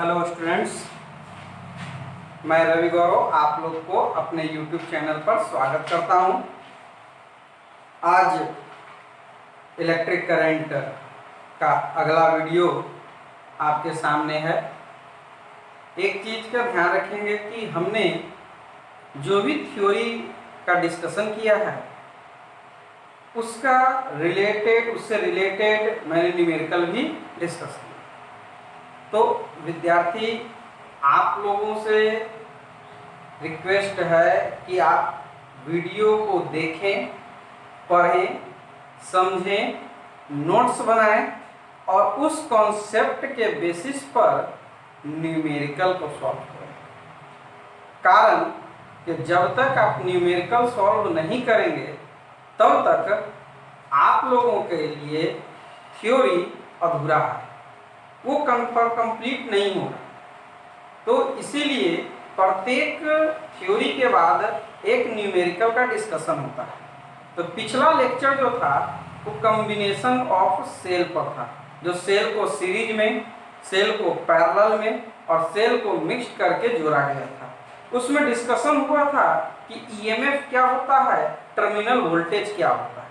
Hello students, मैं रवि गौरव आप लोग को अपने YouTube चैनल पर स्वागत करता हूं। आज इलेक्ट्रिक करंट का अगला वीडियो आपके सामने है। एक चीज़ का ध्यान रखेंगे कि हमने जो भी थ्योरी का डिस्कशन किया है उससे रिलेटेड मैंने न्यूमेरिकल भी डिस्कस किया। तो विद्यार्थी, आप लोगों से रिक्वेस्ट है कि आप वीडियो को देखें, पढ़ें, समझें, नोट्स बनाएं और उस कॉन्सेप्ट के बेसिस पर न्यूमेरिकल को सॉल्व करें। कारण कि जब तक आप न्यूमेरिकल सॉल्व नहीं करेंगे तब तक आप लोगों के लिए थ्योरी अधूरा है, वो कंप्लीट नहीं होगा। तो इसीलिए प्रत्येक थ्योरी के बाद एक न्यूमेरिकल का डिस्कशन होता है। तो पिछला लेक्चर जो था वो कॉम्बिनेशन ऑफ सेल पर था, जो सेल को सीरीज में, सेल को पैरेलल में और सेल को मिक्स करके जोड़ा गया था। उसमें डिस्कशन हुआ था कि ईएमएफ क्या होता है, टर्मिनल वोल्टेज क्या होता है।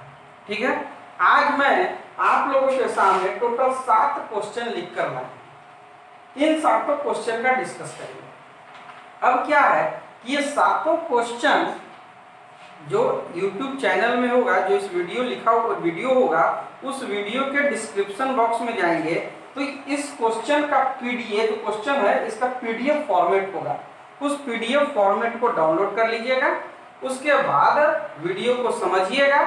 ठीक है, आज मैं आप लोगों के सामने टोटल 7 क्वेश्चन लिख कर लाए। इन 7 क्वेश्चन का डिस्कस करेंगे। अब क्या है कि ये 7 क्वेश्चन जो YouTube चैनल में होगा, जो इस वीडियो होगा, उस वीडियो के डिस्क्रिप्शन बॉक्स में जाएंगे तो इस क्वेश्चन का पीडीएफ, जो क्वेश्चन है इसका पीडीएफ फॉर्मेट होगा। उस पीडीएफ फॉर्मेट को डाउनलोड कर लीजिएगा, उसके बाद वीडियो को समझिएगा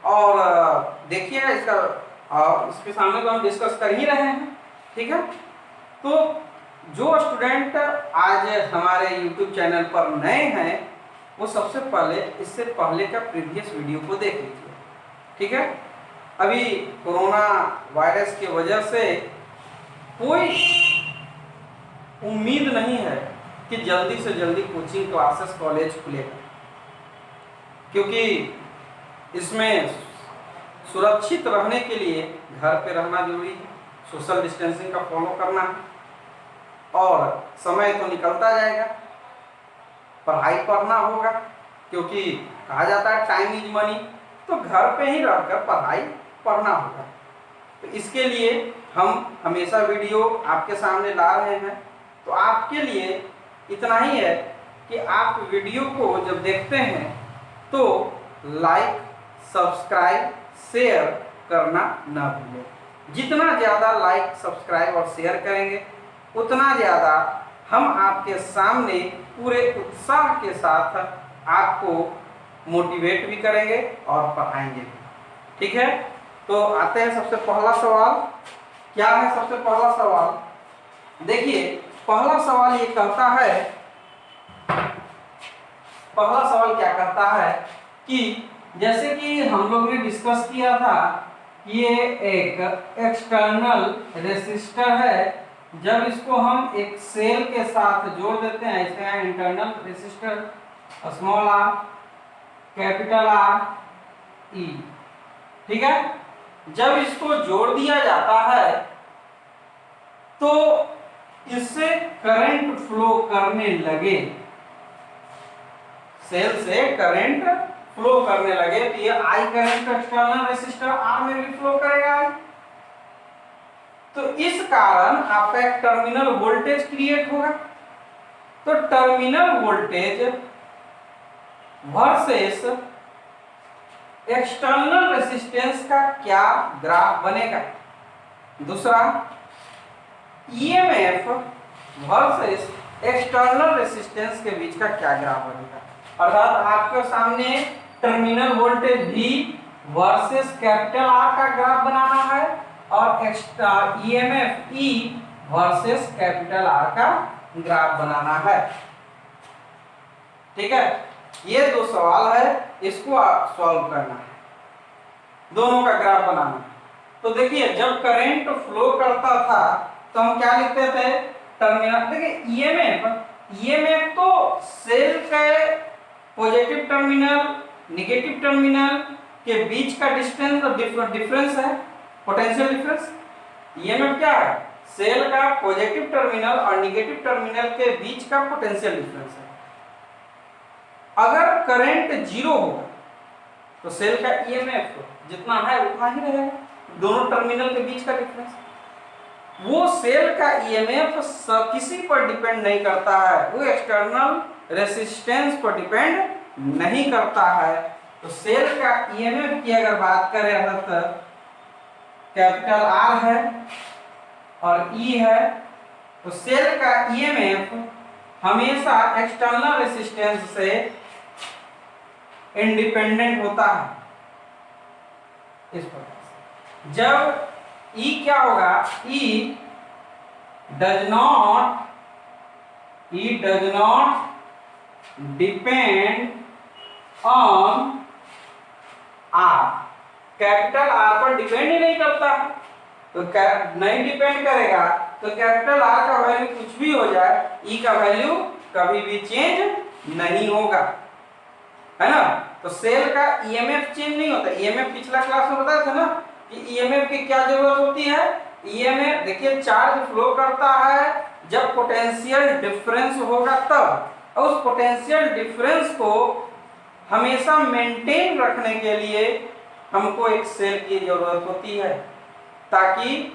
और देखिएगा। इसके सामने तो हम डिस्कस कर ही रहे हैं। ठीक है, तो जो स्टूडेंट आज हमारे YouTube चैनल पर नए हैं वो सबसे पहले इससे पहले का प्रीवियस वीडियो को देख लीजिए। ठीक है, अभी कोरोना वायरस की वजह से कोई उम्मीद नहीं है कि जल्दी से जल्दी कोचिंग क्लासेस कॉलेज खुलेगा, क्योंकि इसमें सुरक्षित रहने के लिए घर पे रहना जरूरी है, सोशल डिस्टेंसिंग का फॉलो करना है और समय तो निकलता जाएगा, पढ़ाई पढ़ना होगा, क्योंकि कहा जाता है टाइम इज मनी। तो घर पे ही रहकर पढ़ाई पढ़ना होगा। तो इसके लिए हम हमेशा वीडियो आपके सामने ला रहे हैं। तो आपके लिए इतना ही है कि आप वीडियो को जब देखते हैं तो लाइक, सब्सक्राइब, शेयर करना ना भूलें। जितना ज़्यादा लाइक, सब्सक्राइब और शेयर करेंगे उतना ज़्यादा हम आपके सामने पूरे उत्साह के साथ आपको मोटिवेट भी करेंगे और पढ़ाएंगे भी। ठीक है, तो आते हैं सबसे पहला सवाल। क्या है सबसे पहला सवाल? देखिए, पहला सवाल ये कहता है, पहला सवाल क्या कहता है कि जैसे कि हम लोग ने डिस्कस किया था, ये एक एक्सटर्नल रेसिस्टर है। जब इसको हम एक सेल के साथ जोड़ देते हैं, इसे internal resistor small r capital R E। ठीक है, जब इसको जोड़ दिया जाता है तो इससे करंट फ्लो करने लगे, सेल से करंट फ्लो करने लगे, तो ये I current external resistor R में भी फ्लो करेगा। तो इस कारण आपका एक टर्मिनल वोल्टेज क्रिएट होगा। तो terminal voltage versus external resistance का क्या ग्राफ बनेगा? दूसरा, ईएमएफ वर्सेस एक्सटर्नल रेसिस्टेंस के बीच का क्या ग्राफ बनेगा? अर्थात आपके सामने terminal voltage V versus capital R का ग्राफ बनाना है और EMF E versus capital R का ग्राफ बनाना है। ठीक है, ये 2 सवाल है, इसको सॉल्व करना है, दोनों का ग्राफ बनाना है। तो देखिए, जब करंट फ्लो करता था तो हम क्या लिखते थे? टर्मिनल। देखिए, ईएमएफ तो सेल के पॉजिटिव टर्मिनल, नेगेटिव टर्मिनल के बीच का डिफरेंस है, पोटेंशियल डिफरेंस। ईएमएफ क्या है? सेल का पॉजिटिव टर्मिनल और निगेटिव टर्मिनल के बीच का पोटेंशियल डिफरेंस है। अगर करंट 0 होगा तो सेल का ईएमएफ जितना है उतना ही रहेगा, दोनों टर्मिनल के बीच का डिफरेंस। वो सेल का ईएमएफ किसी पर डिपेंड नहीं करता है, वो एक्सटर्नल रेसिस्टेंस पर डिपेंड नहीं करता है। तो सेल का ईएमएफ की अगर बात करें तो कैपिटल आर है और ई है, तो सेल का ईएमएफ हमेशा एक्सटर्नल रेसिस्टेंस से इंडिपेंडेंट होता है। इस प्रकार से जब E क्या होगा, E does not depend on R, capital R पर डिपेंड ही नहीं करता, तो नहीं डिपेंड करेगा तो कैपिटल R का वैल्यू कुछ भी हो जाए, E का वैल्यू कभी भी चेंज नहीं होगा, है ना। तो सेल का ईएमएफ चेंज नहीं होता। ईएमएफ पिछला क्लास में बताया था ना कि ईएमएफ की क्या जरूरत होती है। ईएमएफ देखिए चार्ज फ्लो करता है जब पोटेंशियल डिफरेंस होगा तब, और उस पोटेंशियल डिफरेंस को हमेशा मेंटेन रखने के लिए हमको एक सेल की जरूरत होती है, ताकि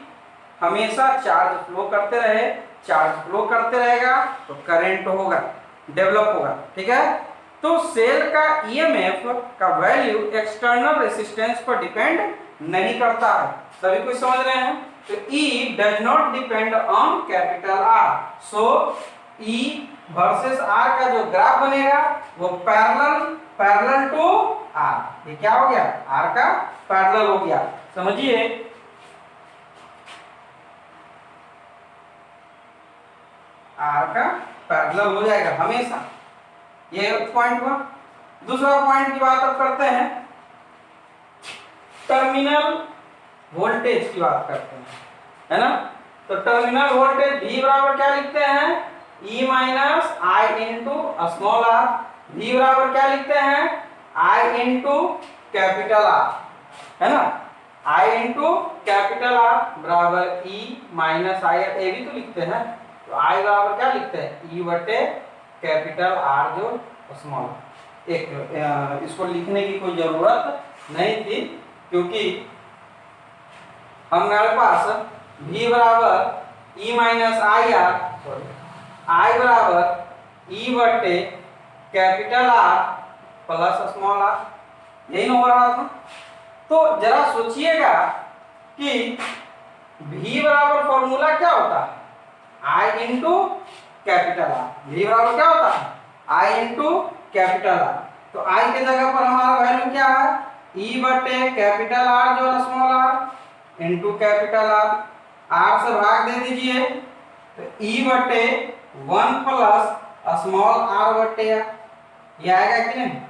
हमेशा चार्ज फ्लो करते रहे। चार्ज फ्लो करते रहेगा तो करंट होगा, डेवलप होगा, ठीक है। तो सेल का ईएमएफ का वैल्यू एक्सटर्नल रेसिस्टेंस पर डिपेंड नहीं करता है। सभी कुछ समझ रहे हैं। तो E does not depend on capital R, so E versus R का जो ग्राफ बनेगा वो पैरेलल टू R। ये क्या हो गया, R का पैरेलल हो गया, समझिए। R का पैरेलल हो जाएगा हमेशा, ये पॉइंट हुआ। दूसरा पॉइंट की बात अब करते हैं, टर्मिनल वोल्टेज की बात करते हैं, है ना। तो टर्मिनल वोल्टेज V बराबर क्या लिखते हैं, E minus I into small r। V बराबर क्या लिखते हैं, I इंटू कैपिटल R, है ना। I इंटू कैपिटल R बराबर E माइनस I, ये भी तो लिखते हैं। तो I बराबर क्या लिखते हैं, E बटे कैपिटल R जो स्मॉल। एक इसको लिखने की कोई जरूरत नहीं थी, क्योंकि हमारे पास V बराबर E minus I R, I बराबर E बटे capital R plus small r, यही हो रहा था। तो जरा सोचिएगा कि V बराबर फॉर्मूला क्या होता है, I into capital R। V बराबर क्या होता है, I इंटू कैपिटल R। तो I के जगह पर हमारा वैल्यू क्या है, E बटे कैपिटल R जो small r into capital R। R से भाग दे दीजिए तो E बटे 1 प्लस स्मॉल r बटे r, ये आएगा कि नहीं।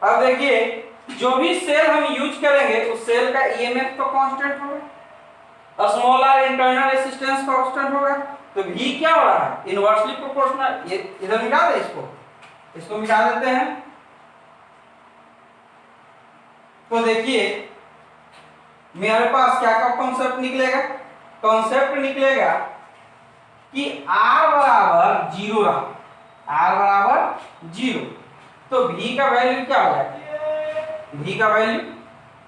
अब देखिए जो भी सेल हम यूज करेंगे उस सेल का ईएमएफ तो कांस्टेंट होगा, small r internal resistance constant होगा। तो V क्या हो रहा है, इनवर्सली प्रोपोर्शनल। ये इधर मिटा दे, इसको मिटा देते हैं। तो देखिए मेरे पास क्या का कॉन्सेप्ट निकलेगा, कॉन्सेप्ट निकलेगा कि R बराबर 0 रहा, R बराबर 0, तो V का वैल्यू क्या हो जाएगा, V का वैल्यू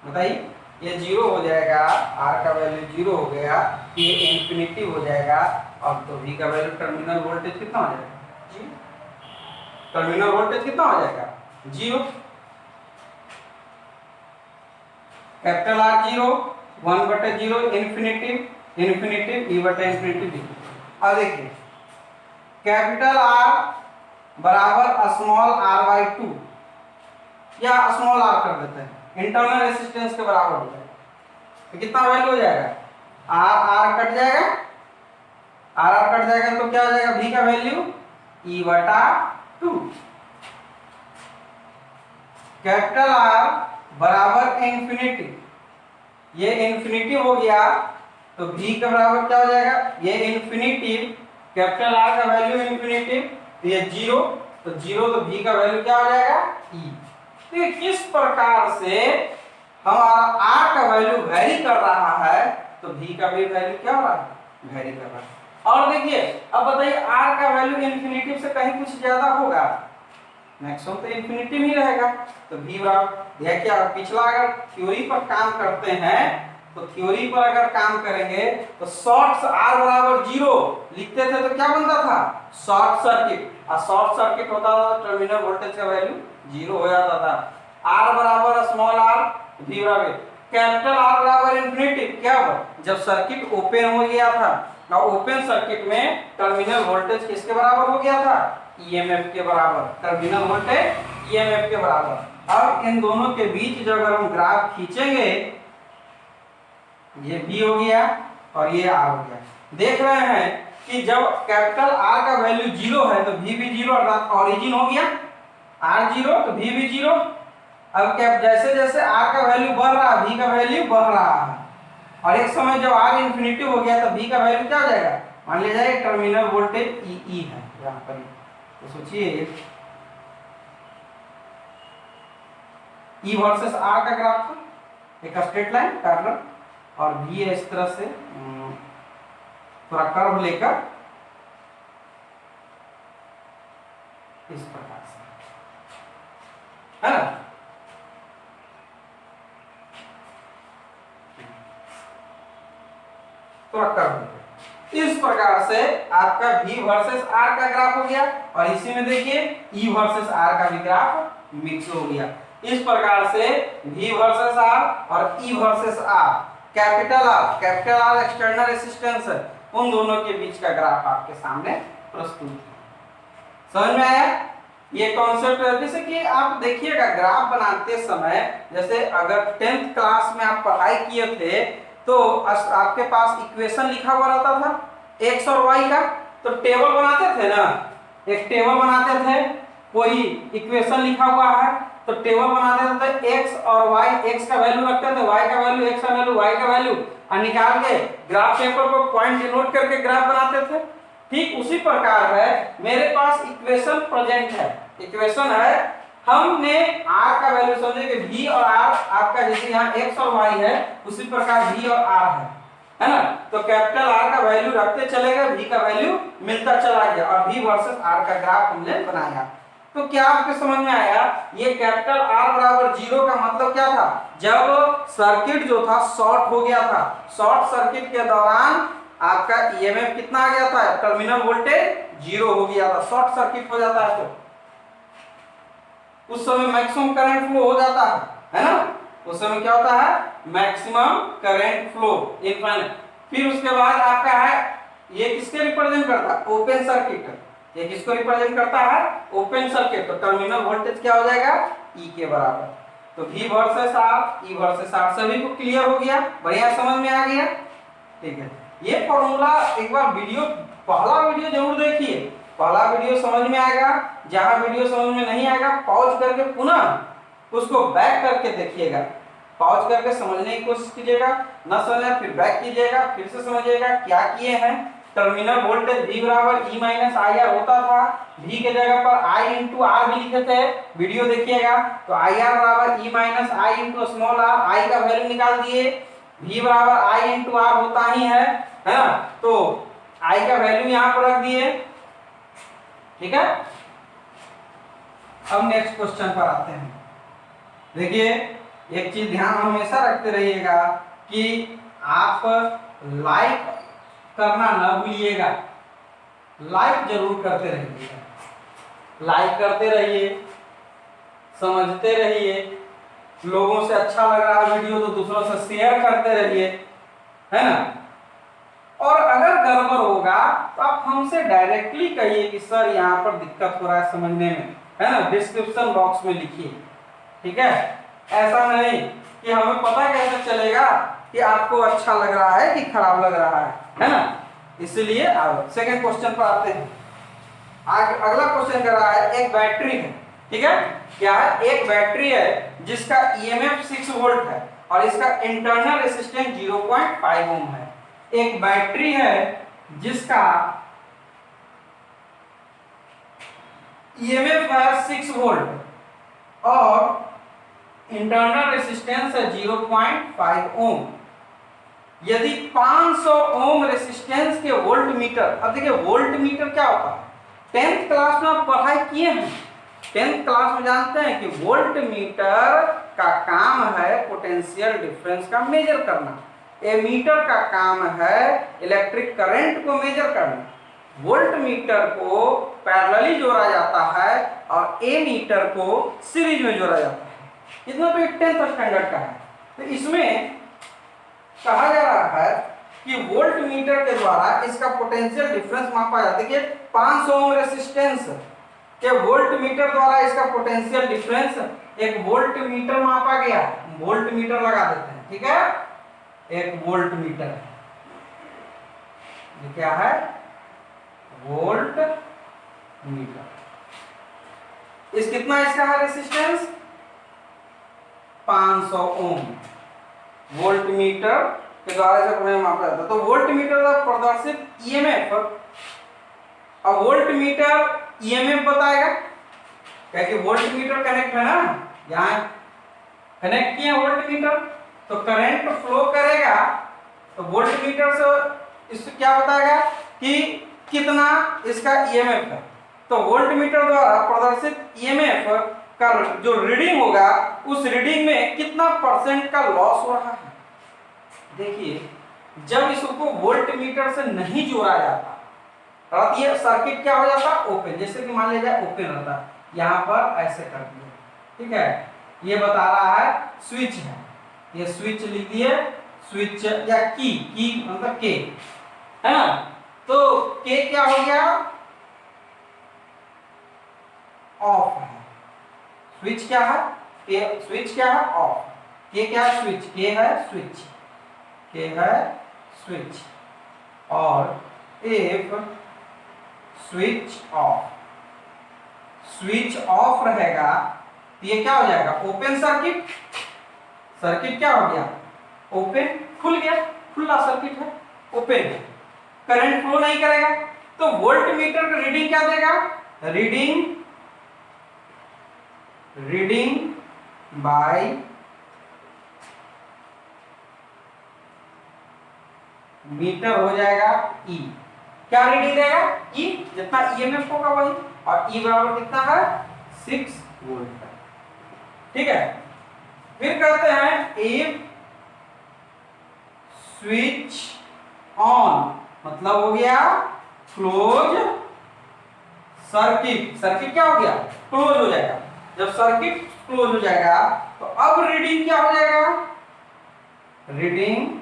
बताइए, ये 0 हो जाएगा, R का वैल्यू 0 हो गया, ये इंफिनिटी हो जाएगा। अब तो V का वैल्यू टर्मिनल वोल्टेज कितना हो जाएगा, टर्मिनल वोल्टेज कितना हो जाएगा, 0। कैपिटल R 0, 1 बटे 0 इन्फिनिटिव E बटे इन्फिनिटिव। अब देखिए कैपिटल R बराबर स्मॉल r बाई 2, या स्मॉल r कर देते हैं, इंटरनल रेजिस्टेंस के बराबर हो जाएगा। तो कितना वैल्यू हो जाएगा, r कट जाएगा, r कट जाएगा तो क्या हो जाएगा, V का वैल्यू E बटा 2। कैपिटल R बराबर इंफिनिटी, ये इंफिनिटी हो गया तो V का बराबर क्या हो जाएगा, ये इंफिनिटी, कैपिटल R का वैल्यू इंफिनिटी, तो ये 0, तो 0 तो V का वैल्यू क्या हो जाएगा, E। तो ये किस प्रकार से हमारा R का वैल्यू वेरी कर रहा है तो V का भी वैल्यू क्या हो रहा है, वेरी कर रहा है। और देखिए अब बताइए आर का वैल्यू इन्फिनिटी से कहीं कुछ ज्यादा होगा, मैक्सिमम तो इन्फिनिटी ही रहेगा। तो v बराबर यह क्या, पिछला अगर थ्योरी पर काम करते हैं तो थ्योरी पर अगर काम करेंगे तो शॉर्ट r बराबर 0 लिखते थे तो क्या बनता था, शॉर्ट सर्किट। और शॉर्ट सर्किट होता था टर्मिनल वोल्टेज का वैल्यू 0 हो जाता था। r बराबर स्मॉल r, v बराबर कैपिटल R बराबर इन्फिनिटी। क्या हुआ, जब सर्किट ओपन हो गया था और ओपन सर्किट में टर्मिनल वोल्टेज किसके बराबर हो गया था, ईएमएफ के बराबर। टर्मिनल वोल्टेज ईएमएफ के बराबर। अब इन दोनों के बीच जो अगर हम ग्राफ खींचेंगे, ये V हो गया और ये R हो गया। देख रहे हैं कि जब कैपिटल R का वैल्यू 0 है तो V भी 0 अर्थात ओरिजिन हो गया, R 0 तो V भी 0। अब क्या, जैसे जैसे R का वैल्यू बढ़ रहा है V का वैल्यू बढ़ रहा है, और एक समय जब R इन्फिनिटी हो गया तो V का वैल्यू क्या हो जाएगा, मान लिया जाए टर्मिनल वोल्टेज E है यहाँ पर। तो सोचिए E वर्सेस R का ग्राफ था, एक स्ट्रेट लाइन पैरेलल, और V है इस तरह से थोड़ा कर्व लेकर इस प्रकार से, है ना। थोड़ा कर्व इस प्रकार से आपका V वर्सेस R का ग्राफ हो गया, और इसी में देखिए E वर्सेस R का भी ग्राफ मिक्स हो गया। इस प्रकार से V वर्सेस R और E versus R, capital R external resistance है, उन दोनों के बीच का ग्राफ आपके सामने प्रस्तुत है। समझ में आया ये कॉन्सेप्ट। जैसे कि आप देखिएगा ग्राफ बनाते समय, जैसे अगर 10th क्लास में आप पढ़ाई किए थे तो आपके पास इक्वेशन लिखा हुआ रहता था x और y का, तो टेबल बनाते थे ना, एक टेबल बनाते थे, कोई इक्वेशन लिखा हुआ है तो टेबल बनाते थे x और y, x का वैल्यू रखते थे, y का वैल्यू, x का वैल्यू, y का वैल्यू, और निकाल के ग्राफ पेपर पर पॉइंट डिनोट करके ग्राफ बनाते थे। ठीक उसी प्रकार है, मेरे पास इक्वेशन प्रेजेंट है, इक्वेशन है, हमने r का वैल्यू समझे कि v और r आपका जैसे यहाँ x और y है उसी प्रकार v और r है ना। तो कैपिटल R का वैल्यू रखते चले गए, v का वैल्यू मिलता चला गया, और v वर्सेस r का ग्राफ हमने बनाया। तो क्या आपके समझ में आया, ये कैपिटल R बराबर 0 का मतलब क्या था, जब सर्किट जो था शॉर्ट हो गया था, शॉर्ट सर्किट के दौरान आपका ईएमएफ कितना आ गया था, टर्मिनल वोल्टेज 0 हो गया था। शॉर्ट सर्किट हो जाता है तो उस समय मैक्सिमम करंट फ्लो हो जाता है ना, उस समय क्या होता है, मैक्सिमम करंट फ्लो इनफाइनाइट। फिर उसके बाद आपका है, ये किसके रिप्रेजेंट करता है, ओपन सर्किट, ये किसको रिप्रेजेंट करता है, ओपन सर्किट। तो टर्मिनल वोल्टेज क्या हो जाएगा, E के बराबर। तो V versus R, E versus R, सभी को क्लियर हो गया, बढ़िया समझ में आ गया। ठीक है, ये फॉर्मूला एक बार वीडियो, पहला वीडियो जरूर देखिए, पहला वीडियो समझ में आएगा, जहां वीडियो समझ में नहीं आएगा पॉज करके पुनः उसको बैक करके देखिएगा, पॉज करके समझने की कोशिश कीजिएगा, ना समझे फिर बैक कीजिएगा, फिर से समझिएगा क्या किए हैं। टर्मिनल वोल्टेज V बराबर E माइनस IR होता था, V के जगह पर I इंटू R भी लिखे थे, वीडियो देखिएगा। तो IR बराबर E minus I into small r, I का वैल्यू निकाल दिए, V बराबर I इंटू R होता ही है ना, तो I का वैल्यू यहाँ पर रख दिए। ठीक है, अब नेक्स्ट क्वेश्चन पर आते हैं। देखिए एक चीज ध्यान हमेशा रखते रहिएगा कि आप लाइक करना ना भूलिएगा, लाइक जरूर करते रहिएगा, लाइक करते रहिए, समझते रहिए, लोगों से अच्छा लग रहा है वीडियो तो दूसरों से शेयर करते रहिए, है ना। और अगर गड़बड़ होगा तो आप हमसे डायरेक्टली कहिए कि सर यहाँ पर दिक्कत हो रहा है समझने में, है ना, डिस्क्रिप्शन बॉक्स में लिखिए। ठीक है, ऐसा नहीं कि हमें पता कैसे चलेगा कि आपको अच्छा लग रहा है कि खराब लग रहा है ना। इसलिए अब सेकंड क्वेश्चन पर आते हैं। अगला क्वेश्चन कर रहा है, एक बैटरी है, ठीक है, क्या है, एक बैटरी है जिसका ईएमएफ 6 वोल्ट है और इसका इंटरनल रेजिस्टेंस 0.5 ओम है। एक बैटरी है जिसका ईएमएफ है 6 वोल्ट और इंटरनल रेजिस्टेंस है 0.5 ओम। यदि 500 ओम रेसिस्टेंस के वोल्ट मीटर, अब देखिए वोल्ट मीटर क्या होता है, 10th क्लास में आप पढ़ाई किए हैं, 10th क्लास में जानते हैं कि वोल्ट मीटर का काम है पोटेंशियल डिफरेंस का मेजर करना, एमीटर का काम है इलेक्ट्रिक करंट को मेजर करना। वोल्ट मीटर को पैरेलली जोड़ा जाता है और एमीटर को सीरीज में जोड़ा जाता है। इतना तो 10th स्टैंडर्ड का है। तो इसमें कहा जा रहा है कि वोल्ट मीटर के द्वारा इसका पोटेंशियल डिफरेंस मापा जाता है। देखिए 500 ओम रेसिस्टेंस के वोल्ट मीटर द्वारा इसका पोटेंशियल डिफरेंस, एक वोल्ट मीटर मापा गया, वोल्ट मीटर लगा देते हैं, ठीक है, एक वोल्ट मीटर, ये क्या है, वोल्ट मीटर। इस कितना इसका है रेसिस्टेंस, 500 ओम, वोल्ट मीटर के द्वारा इसे मापा जाता है। तो वोल्ट मीटर द्वारा प्रदर्शित ईएमएफ, अब वोल्ट मीटर ईएमएफ बताएगा, क्योंकि वोल्ट मीटर कनेक्ट है ना, यहाँ कनेक्ट किया वोल्ट मीटर, तो करंट फ्लो करेगा, तो वोल्ट मीटर से इसको क्या बताएगा कि कितना इसका ईएमएफ है। तो वोल्ट मीटर द्वारा प्रदर्शित ईएमएफ का जो रीडिंग होगा, उस रीडिंग में कितना परसेंट का लॉस हो रहा है। देखिए जब इसको वोल्ट मीटर से नहीं जोड़ा जाता और ये सर्किट क्या हो जाता, ओपन, जैसे कि मान लीजिए ओपन रहता, यहाँ पर ऐसे कर दिया, ठीक है, ये बता रहा है स्विच है, ये स्विच लिख दिए, स्विच या की मतलब के, है ना, तो के क्या हो गया, ऑफ है, स्विच क्या है, के स्विच क्या है, ऑफ, के क्या है, स्विच, के है स्विच, के है स्विच, और इफ स्विच ऑफ रहेगा तो ये क्या हो जाएगा, ओपन सर्किट, सर्किट क्या हो गया, ओपन, खुल गया, खुला सर्किट है, ओपन है, करंट फ्लो नहीं करेगा। तो वोल्ट मीटर का रीडिंग क्या देगा, रीडिंग बाय मीटर हो जाएगा ई, क्या रीडिंग देगा, ई, जितना ईएमएफ होगा वही, और ई बराबर कितना है, 6 वोल्ट, ठीक है। फिर कहते हैं इफ स्विच ऑन, मतलब हो गया क्लोज सर्किट, सर्किट क्या हो गया, क्लोज हो जाएगा। जब सर्किट क्लोज हो जाएगा तो अब रीडिंग क्या हो जाएगा, रीडिंग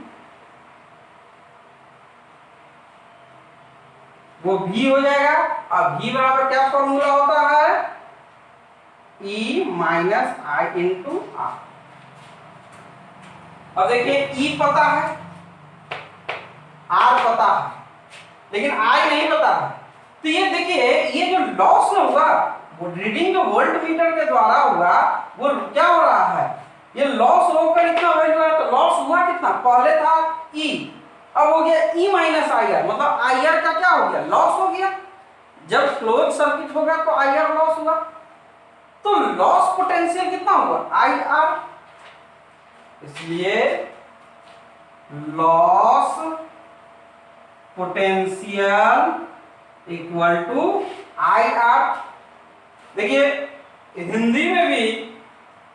वो V हो जाएगा, अब V बराबर क्या फॉर्मूला होता है, E minus I into R. अब देखिए E पता है, R पता है, लेकिन I नहीं पता है। तो ये देखिए ये जो लॉस ना हुआ, वो रीडिंग जो वोल्ट मीटर के द्वारा हुआ, वो क्या हो रहा है, ये लॉस होकर इतना वैल्यू है, तो लॉस हुआ कितना, पहले था E, अब हो गया E माइनस आई आर, मतलब आई आर का क्या हो गया, लॉस हो गया। जब क्लोज सर्किट होगा तो आई आर लॉस हुआ, तो लॉस पोटेंशियल कितना होगा, आई आर, इसलिए loss potential equal to I R. देखिए हिंदी में भी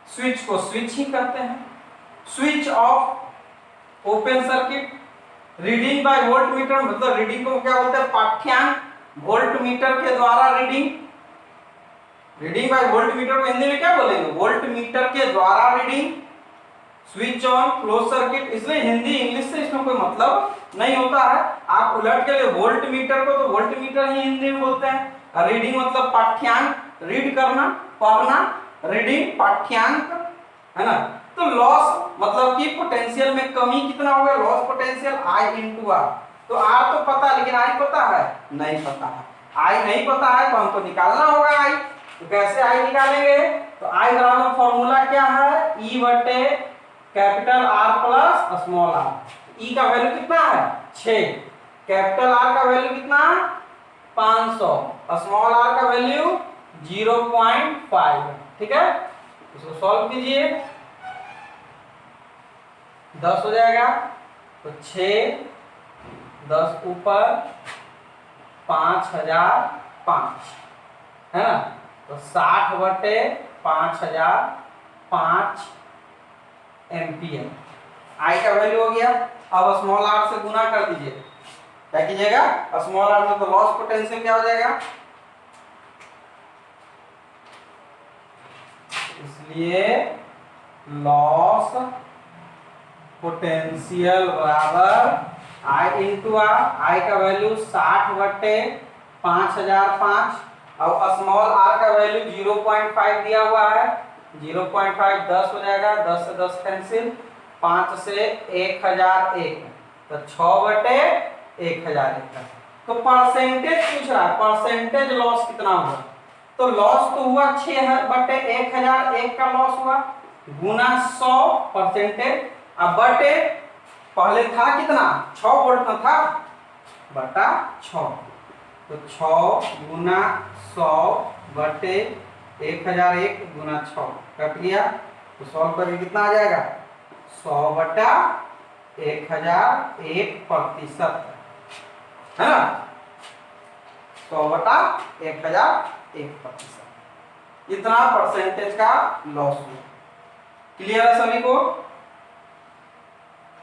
स्विच को स्विच ही कहते हैं, switch off open circuit, reading by volt meter, मतलब रीडिंग को क्या बोलते हैं, पाठ्यांक, वोल्ट मीटर के द्वारा reading, reading by volt meter को हिंदी में क्या बोलेंगे, वोल्ट मीटर के द्वारा reading, switch on close circuit. इसलिए हिंदी इंग्लिश से इसमें कोई मतलब नहीं होता है, आप उलट के लिए वोल्ट मीटर को तो वोल्ट मीटर ही हिंदी में बोलते हैं, रीडिंग मतलब पाठ्यांक, रीड करना, पढ़ना, रीडिंग पाठ्यांक, है ना। तो लॉस मतलब कि पोटेंशियल में कमी कितना होगा, loss potential I into R. तो आर तो पता है, लेकिन आई पता है, नहीं पता है, आई नहीं पता है, तो हमको निकालना होगा आई। तो कैसे आई निकालेंगे, तो आई बराबर फॉर्मूला क्या है, ई बटे capital R plus small R. E का वैल्यू कितना है, 6, कैपिटल आर का वैल्यू कितना, 500, स्मॉल आर का वैल्यू 0.5, ठीक है। इसको सॉल्व कीजिए, 10 हो जाएगा, तो 6 10 ऊपर 5005 है ना। तो 60/5000 5 एम्पियर आई का वैल्यू हो गया। अब स्मॉल आर से गुना कर दीजिए, क्या कीजिएगा, स्मॉल आर से, तो लॉस पोटेंशियल क्या हो जाएगा, इसलिए लॉस पोटेंशियल बराबर आई इंटू आर। आई का वैल्यू 60/5005 और स्मॉल आर का वैल्यू 0.5 दिया हुआ है, 0.5 10 हो जाएगा, 10 से 10 कैंसिल, 5 से 1001, तो 6/1001 है। तो परसेंटेज पूछ रहा है, परसेंटेज लॉस कितना हुआ, तो लॉस तो हुआ 6/1001 का लॉस हुआ, गुना 100 परसेंटेज, अब बटे पहले था कितना 6 वोल्ट में था, बटा 6, तो 6 गुना 100/1001 गुना 6 कट गया, तो सॉल्व करके कितना आ जाएगा, 100/1001% है ना, 100/1001%, इतना परसेंटेज का लॉस हुआ। क्लियर है सभी को,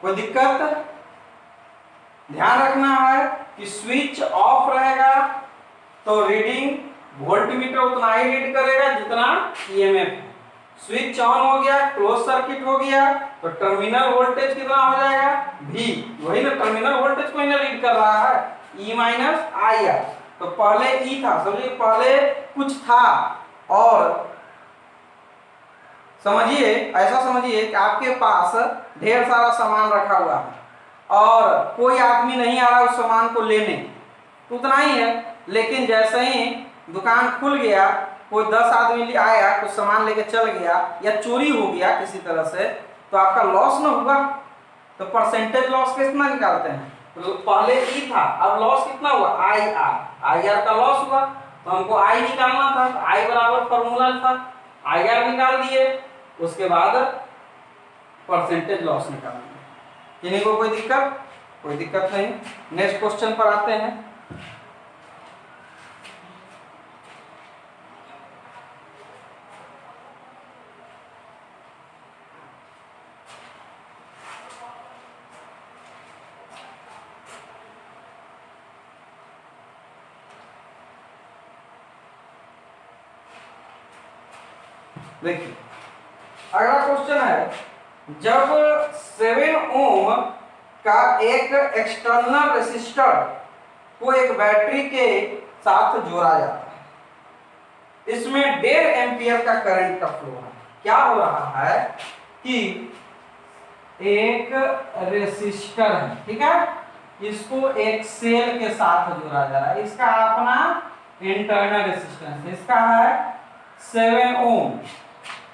कोई दिक्कत, ध्यान रखना है कि स्विच ऑफ रहेगा तो रीडिंग वोल्टमीटर उतना ही रीड करेगा जितना ईएमएफ है। स्विच ऑन हो गया, क्लोज सर्किट हो गया, तो टर्मिनल वोल्टेज कितना हो जाएगा, V, वही ना टर्मिनल वोल्टेज को ही ना रीड कर रहा है, E माइनस IR। तो पहले E था, समझिए पहले कुछ था, और समझिए ऐसा समझिए कि आपके पास ढेर सारा सामान रखा हुआ है और कोई आदमी नहीं आ रहा उस सामान को लेने, तो उतना ही है, लेकिन जैसे ही दुकान खुल गया, कोई 10 आदमी आया, कुछ सामान लेके चल गया या चोरी हो गया किसी तरह से, तो आपका लॉस ना हुआ। तो परसेंटेज लॉस कितना निकालते हैं, तो पहले ई था, अब लॉस कितना हुआ, IR का लॉस हुआ, तो हमको आई निकालना था, तो आई बराबर फॉर्मूला था, IR निकाल दिए, उसके बाद परसेंटेज लॉस निकालना। किन्हीं को कोई दिक्कत, कोई दिक्कत नहीं। नेक्स्ट क्वेश्चन पर आते हैं। देखिए अगला क्वेश्चन है, जब 7 ओम का एक एक्सटर्नल रेसिस्टर को एक बैटरी के साथ जोड़ा जाता है, इसमें 1.5 एम्पियर का करंट का फ्लो है। क्या हो रहा है कि एक रेसिस्टर है, ठीक है, इसको एक सेल के साथ जोड़ा जा रहा है, इसका अपना इंटरनल रेसिस्टेंस, इसका है 7 ओम,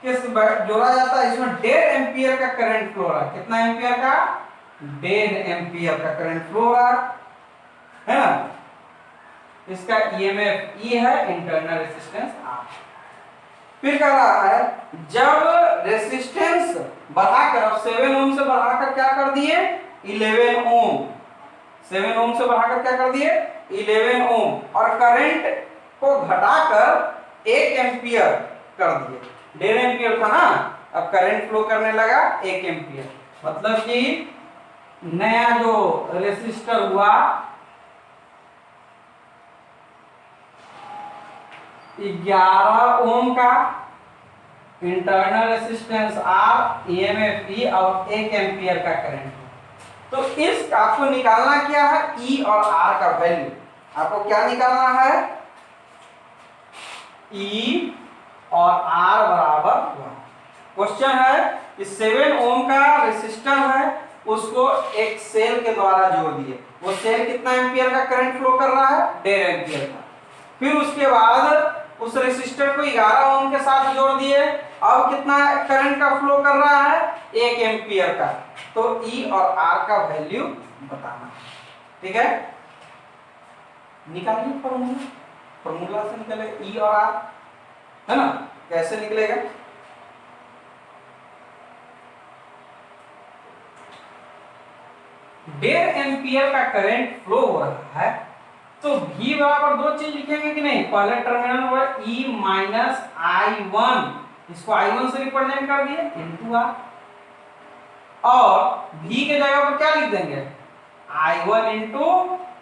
किस जोड़ा जाता है, इसमें 1.5 एम्पियर का करंट फ्लो रहा है। कितना एम्पियर का, 1.5 एम्पियर का करंट फ्लो रहा है ना। इसका ईएमएफ E है, इंटरनल रेसिस्टेंस R। फिर कह रहा है जब रेसिस्टेंस बढ़ाकर, अब 7 ओम से बढ़ाकर क्या कर दिए, 11 ओम, 7 ओम से बढ़ाकर क्या कर दिए, 11 ओम, और करंट को घटाकर 1 एम्पियर कर दिए। 1.5 एम्पियर था ना, अब करंट फ्लो करने लगा 1 एम्पियर, मतलब कि नया जो रेसिस्टर हुआ 11 ओम का, internal resistance R, EMF E और 1 एम्पियर का करंट। तो इस आपको निकालना क्या है, E और R का वैल्यू आपको क्या निकालना है, E और R बराबर 1। क्वेश्चन है कि 7 ओम का रेसिस्टर है, उसको एक सेल के द्वारा जोड़ दिए, वो सेल कितना एम्पियर का करंट फ्लो कर रहा है, 1.5 एम्पियर का। फिर उसके बाद उस रेसिस्टर को 11 ओम के साथ जोड़ दिए, अब कितना करंट का फ्लो कर रहा है, 1 एम्पियर का। तो E और R का वैल्यू बताना, ठीक है, निकालिए फॉर्मूला, फॉर्मूला से निकले E और R, है ना, कैसे निकलेगा, 1.5 एम्पियर का करंट फ्लो हो रहा है, तो V बराबर दो चीज लिखेंगे कि नहीं, पहले टर्मिनल पर E माइनस I1, इसको I1 से रिप्रेजेंट कर दिए इनटू R, और V के जगह पर क्या लिख देंगे, I1 into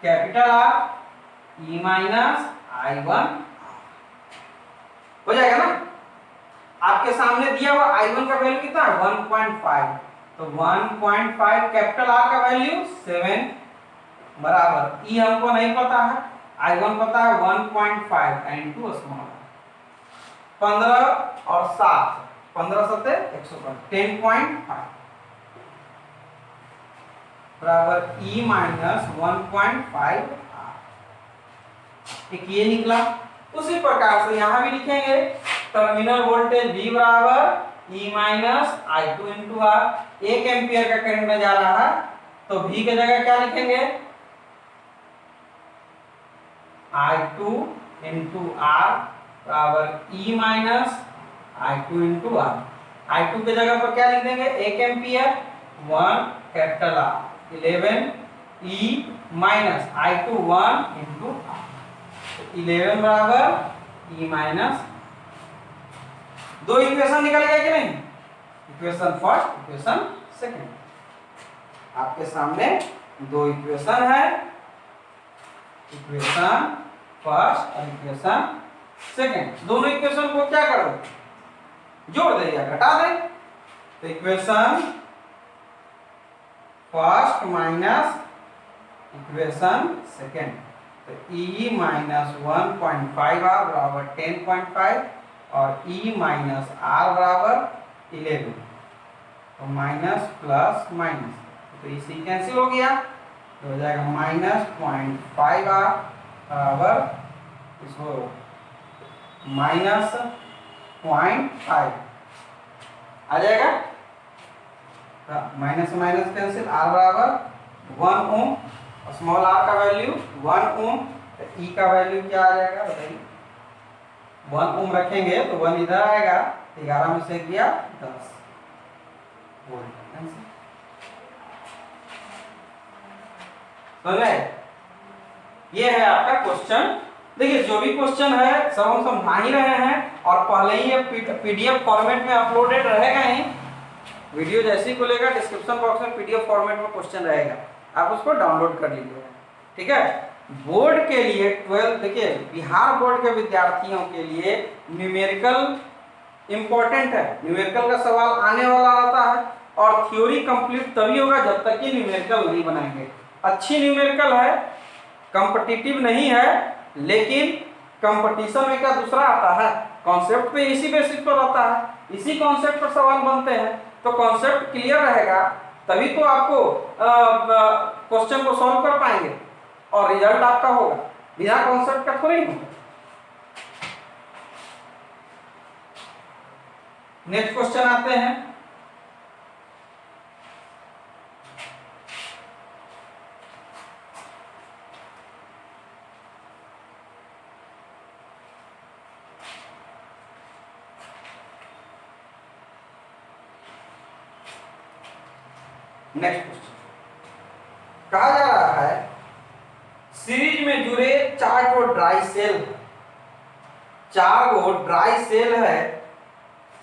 capital R E minus I1 हो जाएगा ना। आपके सामने दिया हुआ I1 का वैल्यू कितना है 1.5, तो 1.5 कैपिटल R का वैल्यू 7 बराबर E हमको नहीं पता है, I1 पता है 1.5 इनटू स्मॉल 15 और 7, 15 सत्ते 105, 10.5 बराबर E माइनस 1.5 R, एक ये निकला। उसी प्रकार से यहां भी लिखेंगे टर्मिनल वोल्टेज V बराबर E minus I2 into R, 1 ampere का करंट में जा रहा है, तो V के जगह क्या लिखेंगे I2 इंटू R बराबर E minus I2 into R, I2 के जगह पर क्या लिख देंगे 1 ampere 1 capital R 11 E minus I2 1 into R, 11 बराबर E माइनस, दो इक्वेशन निकल गया कि नहीं, इक्वेशन फर्स्ट इक्वेशन सेकंड, आपके सामने दो इक्वेशन है, इक्वेशन फर्स्ट और इक्वेशन सेकंड, दोनों इक्वेशन को क्या कर दो, जोड़ दे या घटा दे, तो equation first minus equation second, तो E माइनस 1.5 R बराबर 10.5 और E माइनस R बराबर 11, तो माइनस प्लस माइनस, तो इसी कैंसिल हो गया, तो हो जाएगा माइनस 0.5 R बराबर इसको माइनस 0.5 आ जाएगा, माइनस माइनस कैंसिल, R बराबर 1 ओम, स्मॉल r का वैल्यू 1 ओम, तो E का वैल्यू क्या आ जाएगा बताइए, 1 ओम रखेंगे तो 1 इधर आएगा, 11 में से गया 10 वोल्ट। समझे, ये है आपका क्वेश्चन। देखिए जो भी क्वेश्चन है सब हम समझा ही रहे हैं, और पहले ही ये पीडीएफ फॉर्मेट में अपलोडेड रहेगा ही, वीडियो जैसे ही खुलेगा डिस्क्रिप्शन बॉक्स में पीडीएफ फॉर्मेट में क्वेश्चन रहेगा, आप उसको डाउनलोड कर लीजिएगा, ठीक है। बोर्ड के लिए 12, देखिए बिहार बोर्ड के विद्यार्थियों के लिए न्यूमेरिकल इंपॉर्टेंट है, न्यूमेरिकल का सवाल आने वाला रहता है, और थ्योरी कंप्लीट तभी होगा जब तक कि न्यूमेरिकल नहीं बनाएंगे। अच्छी न्यूमेरिकल है, कॉम्पिटिटिव नहीं है, लेकिन कंपटीशन में क्या दूसरा आता है, कॉन्सेप्ट पे इसी बेसिस पर आता है, इसी कॉन्सेप्ट पर सवाल बनते हैं, तो कॉन्सेप्ट क्लियर रहेगा तभी तो आपको क्वेश्चन को सॉल्व कर पाएंगे और रिजल्ट आपका होगा, बिना कॉन्सेप्ट का थोड़ी होगा। नेक्स्ट क्वेश्चन आते हैं, नेक्स्ट क्वेश्चन कहा जा रहा है सीरीज में जुड़े 4 गो ड्राई सेल, 4 गो ड्राई सेल है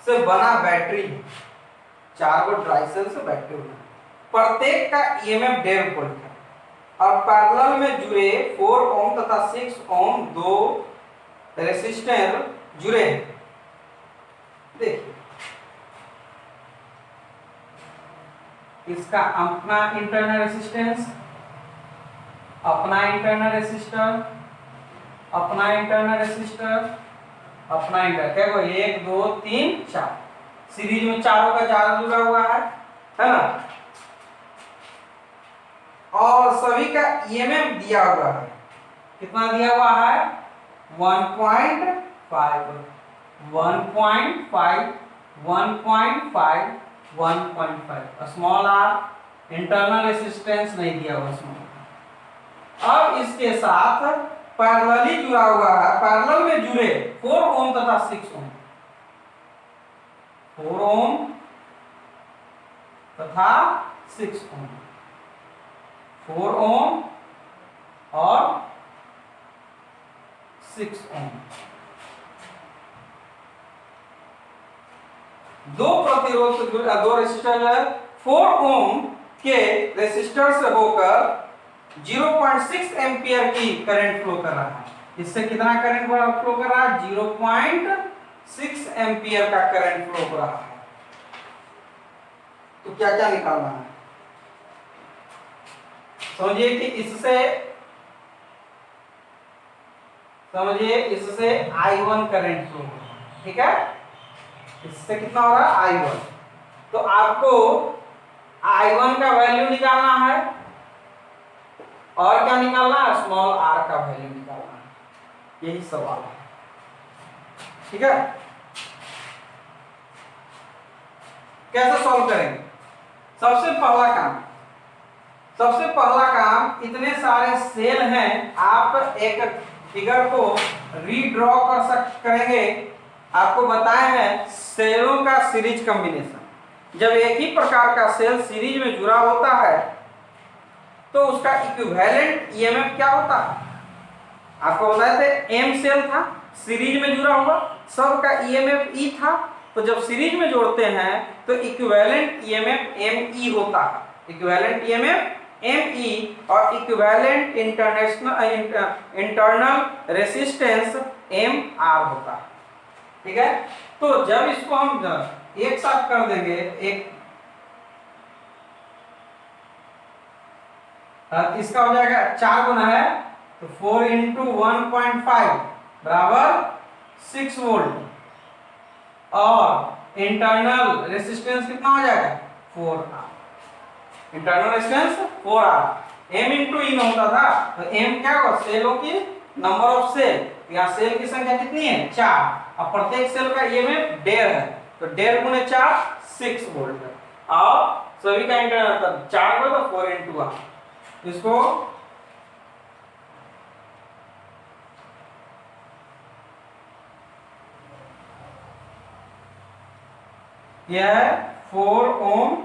से बना बैटरी, 4 गो ड्राई सेल से बैटरी बना, प्रत्येक का ईएमएफ 1.5 वोल्ट है, और पैरेलल में जुड़े 4 ओम तथा 6 ओम दो रेसिस्टर जुड़े हैं। देखिए इसका अपना इंटरनल रेसिस्टेंस, अपना इंटरनल रेसिस्टर, अपना इंटरनल रेसिस्टर, अपना इंटरनल, क्या को 1 2 3 4, सीरीज में चारों का 4 जुड़ा हुआ है ना, और सभी का ईएमएफ दिया हुआ है, कितना दिया हुआ है 1.5, 1.5, 1.5, 1.5, स्मॉल r, इंटरनल रेसिस्टेंस नहीं दिया हुआ स्मॉल। अब इसके साथ पैरेलली जुड़ा हुआ है, पैरेलल में जुड़े 4 ओम तथा 6 ओम, 4 ओम तथा 6 ओम, 4 ओम और 6 ओम। दो प्रतिरोध दो रेसिस्टर जो है 4 ओम के रेसिस्टर से होकर 0.6 एम्पियर की करंट फ्लो कर रहा है। इससे कितना करंट फ्लो कर रहा है? 0.6 एम्पियर का करंट फ्लो हो रहा है। तो क्या क्या निकालना है? समझिए कि इससे I1 करंट फ्लो हो रहा है। ठीक है, इससे कितना हो रहा है? I1। तो आपको I1 का वैल्यू निकालना है और क्या निकालना है? स्मॉल r का वैल्यू निकालना है। यही सवाल है। ठीक है, कैसे सॉल्व करेंगे? सबसे पहला काम इतने सारे सेल हैं, आप एक फिगर को रीड्रॉ करेंगे। आपको बताया है सेलों का सीरीज कॉम्बिनेशन। जब एक ही प्रकार का सेल सीरीज में जुड़ा होता है तो उसका इक्विवेलेंट ईएमएफ क्या होता है? आपको बताए थे एम सेल था सीरीज में जुड़ा हुआ, सबका ईएमएफ ई था। तो जब सीरीज में जोड़ते हैं तो इक्विवेलेंट ईएमएफ एम ई होता है। इक्विवेलेंट ईएमएफ एम ई और equivalent internal resistance M R होता है। ठीक है, तो जब इसको हम एक साथ कर देंगे, इसका हो जाएगा 4 गुना है तो 4 इंटू 1.5 बराबर 6 वोल्ट और इंटरनल रेसिस्टेंस कितना हो जाएगा? 4R। Internal resistance 4R। M into E में होता था तो एम क्या होगा? सेलों की नंबर ऑफ सेल। यहाँ सेल की संख्या कितनी है? 4 और प्रत्येक सेल का ईएमएफ 1.5 है तो 1.5 गुने 4 6 वोल्ट है। और सभी का इंटरनल 4 को तो 4 इंटू R। इसको यह है 4 ओम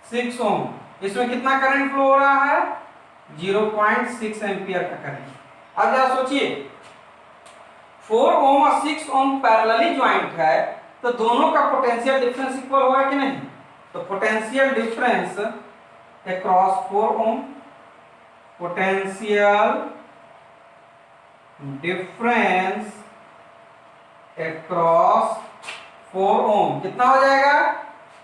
6 ओम। इसमें कितना करंट फ्लो हो रहा है? 0.6 एम्पियर का करंट। अब जरा सोचिए 4 ओम और 6 ओम पैरेलली ज्वाइंट है तो दोनों का पोटेंशियल डिफरेंस इक्वल होगा कि नहीं? तो पोटेंशियल डिफरेंस अक्रॉस 4 ओम, पोटेंशियल डिफरेंस अक्रॉस 4 ओम कितना हो जाएगा?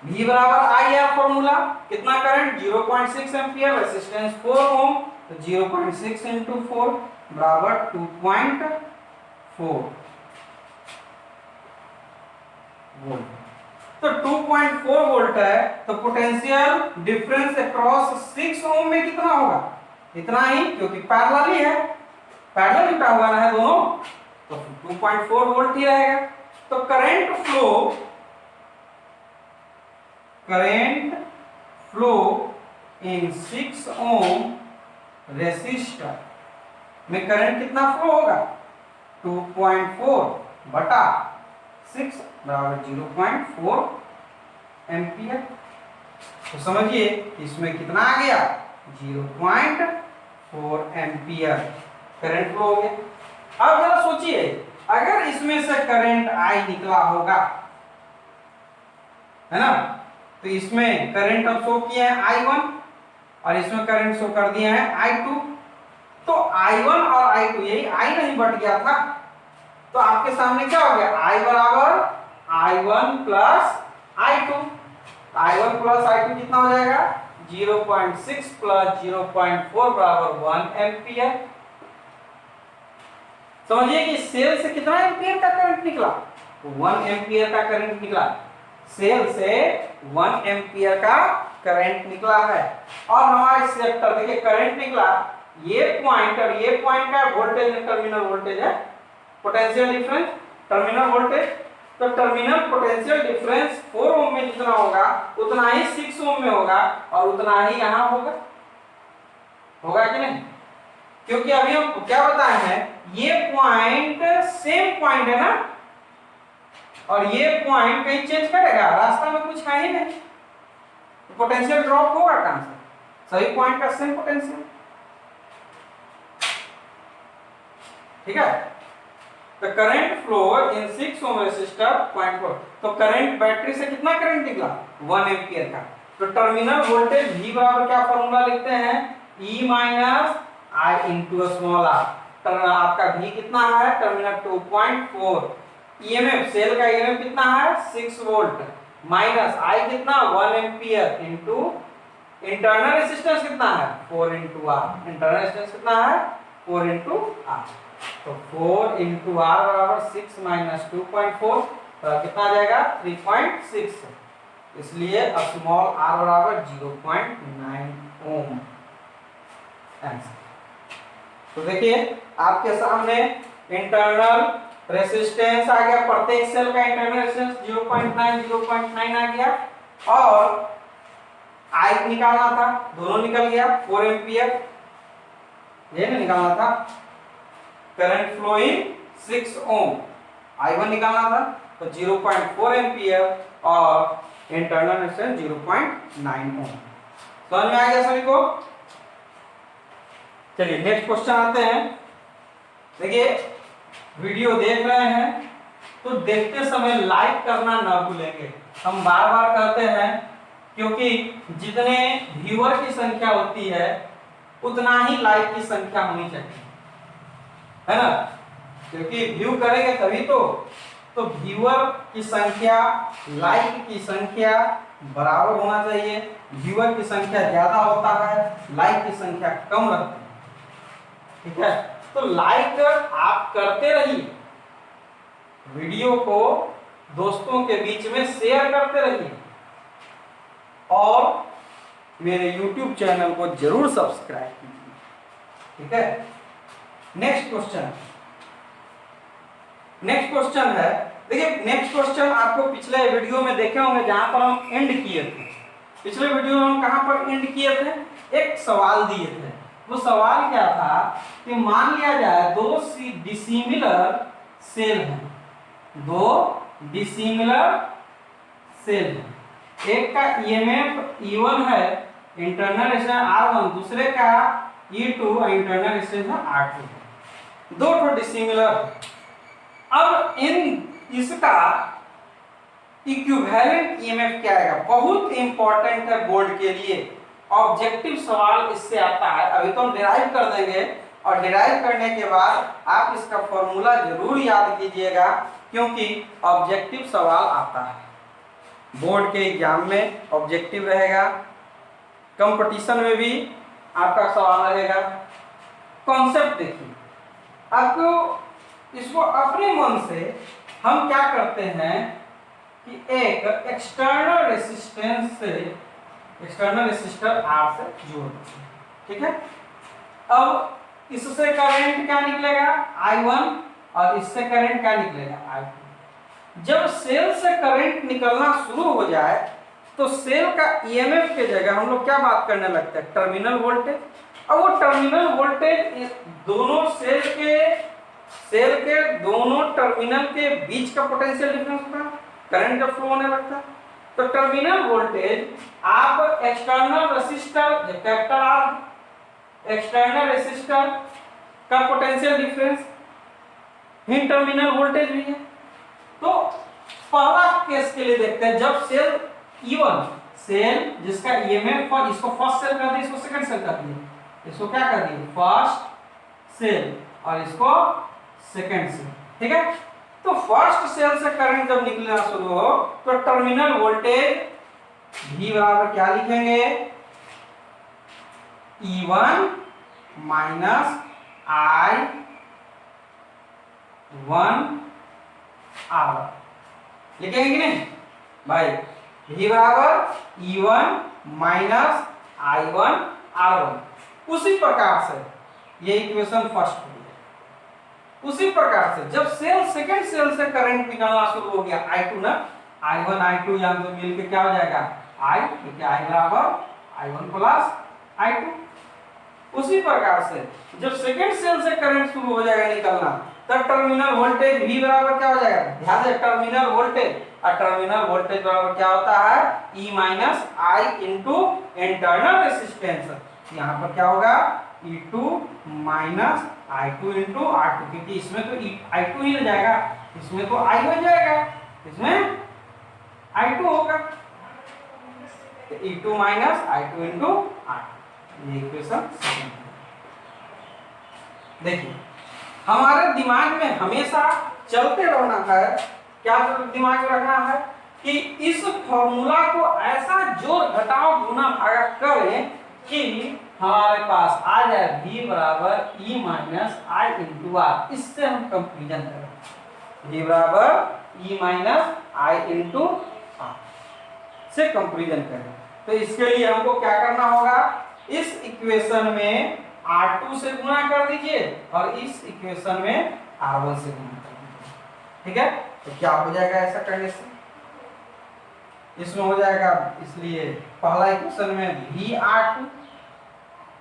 V बराबर आई आर फॉर्मूला। कितना करंट? 0.6 एम्पियर, रेसिस्टेंस 4 ओम तो 0.6 इंटू 4 बराबर 2.4 वोल्ट। तो 2.4 वोल्ट है तो पोटेंशियल डिफरेंस अक्रॉस 6 ओम में कितना होगा? इतना ही, क्योंकि पैरेलली है, पैरेलल जुटा हुआ है दोनों तो 2.4 वोल्ट ही रहेगा। तो current flow in 6 ohm resistor में करंट कितना फ्लो होगा? 2.4 बटा 6 बराबर 0.4 एम्पियर। तो समझिए इसमें कितना आ गया? 0.4 एम्पियर करंट फ्लो हो गया। अब जरा सोचिए अगर इसमें से करंट आई निकला होगा, है ना, तो इसमें करंट अब शो किया है I1 और इसमें करंट शो कर दिया है I2। तो I1 और I2 यही I नहीं बढ़ गया था तो आपके सामने क्या हो गया? I बराबर I1 plus I2। I1 plus I2 कितना हो जाएगा? 0.6 प्लस 0.4 बराबर 1 एम्पियर। समझिए कि सेल से कितना एम्पियर का करंट निकला? 1 एम्पियर का करंट निकला। सेल से 1 एम्पियर का करंट निकला है और हमारे सेक्टर देखिए करंट निकला, ये पॉइंट और ये पॉइंट का वोल्टेज टर्मिनल वोल्टेज है, पोटेंशियल डिफरेंस टर्मिनल वोल्टेज। तो टर्मिनल पोटेंशियल डिफरेंस 4 ओम में जितना होगा उतना ही 6 ओम में होगा और उतना ही यहां होगा कि नहीं? क्योंकि अभी हम क्या बताए हैं, ये पॉइंट सेम पॉइंट है ना और ये पॉइंट कहीं चेंज करेगा? रास्ता में कुछ है ही नहीं, पोटेंशियल ड्रॉप होगा कहां से? सभी पॉइंट का सेम पोटेंशियल। ठीक है, तो current flow in 6 ohm resistor 0.4, तो करंट बैटरी से कितना करंट निकला 1 एंपियर का। तो टर्मिनल वोल्टेज V बराबर क्या फॉर्मूला लिखते हैं E minus I into small r। आपका V कितना है टर्मिनल 2.4, ईएमएफ सेल का ईएमएफ कितना है 6 वोल्ट, माइनस I कितना 1 एंपियर इंटू इंटरनल रेजिस्टेंस कितना है 4 इंटू आर। इंटरनल रेजिस्टेंस कितना है 4 इंटू आर, तो 4 इंटू आर बराबर 6 माइनस 2.4, तो कितना आ जाएगा 3.6, इसलिए स्मॉल r बराबर 0.9 ओम आंसर। तो देखिए आपके सामने इंटरनल रेजिस्टेंस आ गया, प्रत्येक सेल का इंटरनल रेजिस्टेंस 0.9 आ गया, और I निकालना था, दोनों निकल गया 4 एंपियर, ये ना निकालना था करंट फ्लोइंग 6 ओम, I1 निकालना था तो 0.4 एंपियर और इंटरनल रेजिस्टेंस 0.9 ओम। समझ में आ गया सभी को? चलिए नेक्स्ट क्वेश्चन आते हैं। देखिए वीडियो देख रहे हैं तो देखते समय लाइक करना ना भूलेंगे, हम बार बार कहते हैं, क्योंकि जितने व्यूअर की संख्या होती है उतना ही लाइक की संख्या होनी चाहिए, है ना, क्योंकि व्यू करेंगे तभी तो व्यूअर की संख्या लाइक की संख्या बराबर होना चाहिए। व्यूअर की संख्या ज्यादा होता है, लाइक की संख्या कम रहती है। ठीक है, तो लाइक आप करते रहिए, वीडियो को दोस्तों के बीच में शेयर करते रहिए, और मेरे YouTube चैनल को जरूर सब्सक्राइब कीजिए। ठीक है, नेक्स्ट क्वेश्चन है। देखिए नेक्स्ट क्वेश्चन आपको पिछले वीडियो में देखे होंगे जहां पर हम एंड किए थे। पिछले वीडियो में हम कहां पर एंड किए थे, एक सवाल दिए थे। वो सवाल क्या था कि मान लिया जाए दो डिसिमिलर सेल हैं, दो डिसिमिलर सेल हैं, एक का ईएमएफ E1 है, इंटरनल रेजिस्टेंस R1, दूसरे का E2 इंटरनल रेजिस्टेंस R2, दो तो डिसिमिलर। अब इसका इक्विवेलेंट ईएमएफ क्या आएगा, बहुत इंपॉर्टेंट है बोर्ड के लिए, ऑब्जेक्टिव सवाल इससे आता है। अभी तो हम डिराइव कर देंगे, और डिराइव करने के बाद आप इसका फॉर्मूला जरूर याद कीजिएगा, क्योंकि ऑब्जेक्टिव सवाल आता है बोर्ड के एग्जाम में, ऑब्जेक्टिव रहेगा, कंपटीशन में भी आपका सवाल रहेगा। कॉन्सेप्ट देखिए, आपको इसको अपने मन से हम क्या करते हैं कि एक एक्सटर्नल रेजिस्टेंस से एक्सटर्नल रेजिस्टर R से जोड़ देते हैं। ठीक है, अब इससे करंट क्या निकलेगा I1, और इससे करंट क्या निकलेगा I2। जब सेल से करंट निकलना शुरू हो जाए तो सेल का ईएमएफ के जगह हम लोग क्या बात करने लगते हैं, टर्मिनल वोल्टेज। अब वो टर्मिनल वोल्टेज दोनों सेल के दोनों टर्मिनल के बीच का पोटेंशियल डिफरेंस होता है, करंट जब फ्लो होने लगता है। तो टर्मिनल वोल्टेज आप external resistor capital R, external resistor का पोटेंशियल डिफरेंस ही टर्मिनल वोल्टेज भी है। तो पहला केस के लिए देखते हैं, जब सेल E1, सेल जिसका ईएमएफ पर, इसको फर्स्ट सेल कर दिए, इसको सेकंड सेल कर दिए, इसको क्या कर दिए फर्स्ट सेल, और इसको सेकंड सेल। ठीक है, तो फर्स्ट सेल से करंट जब निकलना शुरू हो तो टर्मिनल वोल्टेज V बराबर क्या लिखेंगे, E1 माइनस I1 R1 लिखेंगे कि नहीं भाई, V बराबर E1 माइनस I1 R1। उसी प्रकार से ये इक्वेशन फर्स्ट हो गया। उसी प्रकार से जब सेल सेकंड सेल से करंट निकलना शुरू हो गया I2 ना, I1 I2 यहां पे मिलके क्या हो जाएगा I, क्योंकि I बराबर I1 प्लस I2। उसी प्रकार से जब सेकंड सेल से करंट शुरू हो जाएगा निकलना तो टर्मिनल वोल्टेज V बराबर क्या हो जाएगा, ध्यान से टर्मिनल वोल्टेज, और टर्मिनल वोल्टेज बराबर क्या होता है E minus I into internal resistance. यहाँ पर क्या होगा E2 minus I2 into R2, क्योंकि इसमें तो I2 ही ना जाएगा, इसमें तो I हो जाएगा, इसमें I2 होगा, तो E2 minus I2 into R2, ये इक्वेशन सेकंड। देखिए हमारे दिमाग में हमेशा चलते रहना है, क्या दिमाग में रखना है कि इस फॉर्मूला को ऐसा जोड़ घटाव गुना भागा करें कि हमारे पास आ जाए V बराबर E minus I into R, इससे हम कंपेरिजन करें, V बराबर E minus I into R से कंपेरिजन करें। तो इसके लिए हमको क्या करना होगा, इस इक्वेशन में R2 से गुणा कर दीजिए और इस इक्वेशन में R1 से गुणा कर दीजिए, ठीक है। तो क्या हो जाएगा ऐसा करने से, इसमें हो जाएगा, इसलिए पहला इक्वेशन में VR2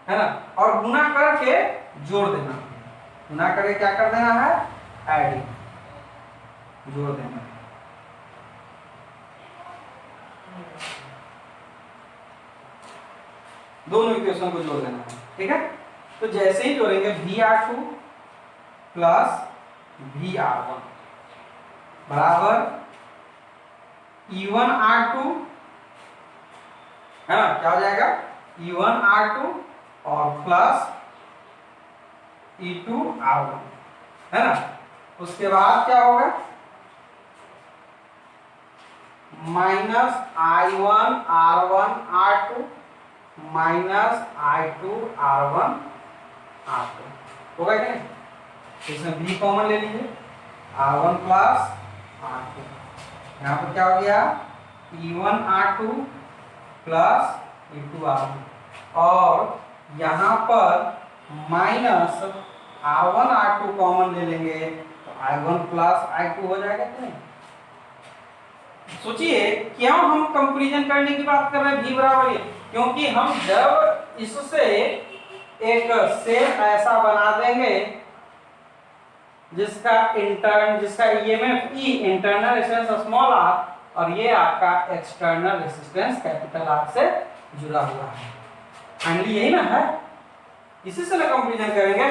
है ना, और गुणा करके जोड़ देना, गुणा करके क्या कर देना है, एडिंग, जोड़ देना है। दोनों इक्वेशन को जोड़ देना है, ठीक है। तो जैसे ही जोड़ेंगे VR2 प्लस VR1 बराबर E1R2 है ना, क्या हो जाएगा E1R2 और प्लस E2R1 है ना। उसके बाद क्या होगा, माइनस I1R1R2 माइनस I2R1R2 होगा क्या, इसमें B कॉमन ले लीजिए, R1 प्लस R2, यहाँ पर क्या हो गया E1R2 प्लस E2R1, और यहाँ पर माइनस R1R2 कॉमन ले लेंगे तो I1 प्लस I2 हो जाएगा क्या। सोचिए क्यों हम कंपैरिजन करने की बात कर रहे हैं V बराबर ये, क्योंकि हम जब इससे एक सेल ऐसा बना देंगे जिसका EMF E internal resistance small r और ये आपका एक्सटर्नल रेजिस्टेंस कैपिटल R से जुड़ा हुआ है, फाइनली यही ना है, इसी से ना कंपैरिजन करेंगे।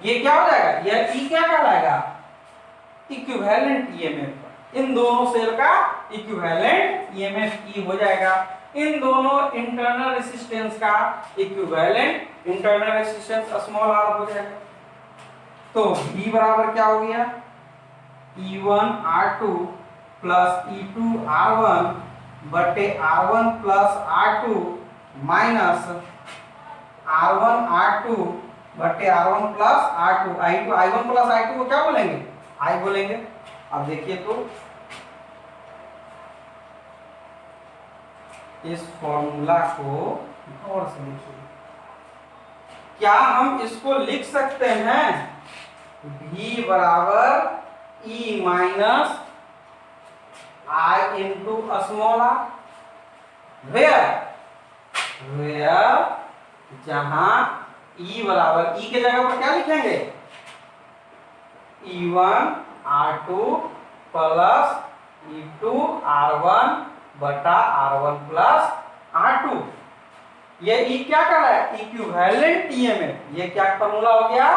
ये क्या हो जाएगा, यह E क्या कहलाएगा, इक्विवेलेंट ईएमएफ, इन दोनों सेल का इक्विवेलेंट ईएमएफ E हो जाएगा, इन दोनों इंटरनल रेजिस्टेंस का equivalent internal resistance small r हो जाएगा। तो V बराबर क्या हो गया, E1R2 प्लस E2R1 बटे R1 plus R2 minus R1R2 बटे R1 plus R2, I1 plus I2 को क्या बोलेंगे, I बोलेंगे। अब देखिए तो इस फॉर्मूला को गौर से देखिए, क्या हम इसको लिख सकते हैं V बराबर E minus I into small r, where जहां E बराबर, E के जगह पर क्या लिखेंगे, E1R2 प्लस E2R1 बटा R1 प्लस R2, ये E क्या कर रहा है, इक्विवेलेंट ईएमएफ, ये क्या फॉर्मूला हो गया,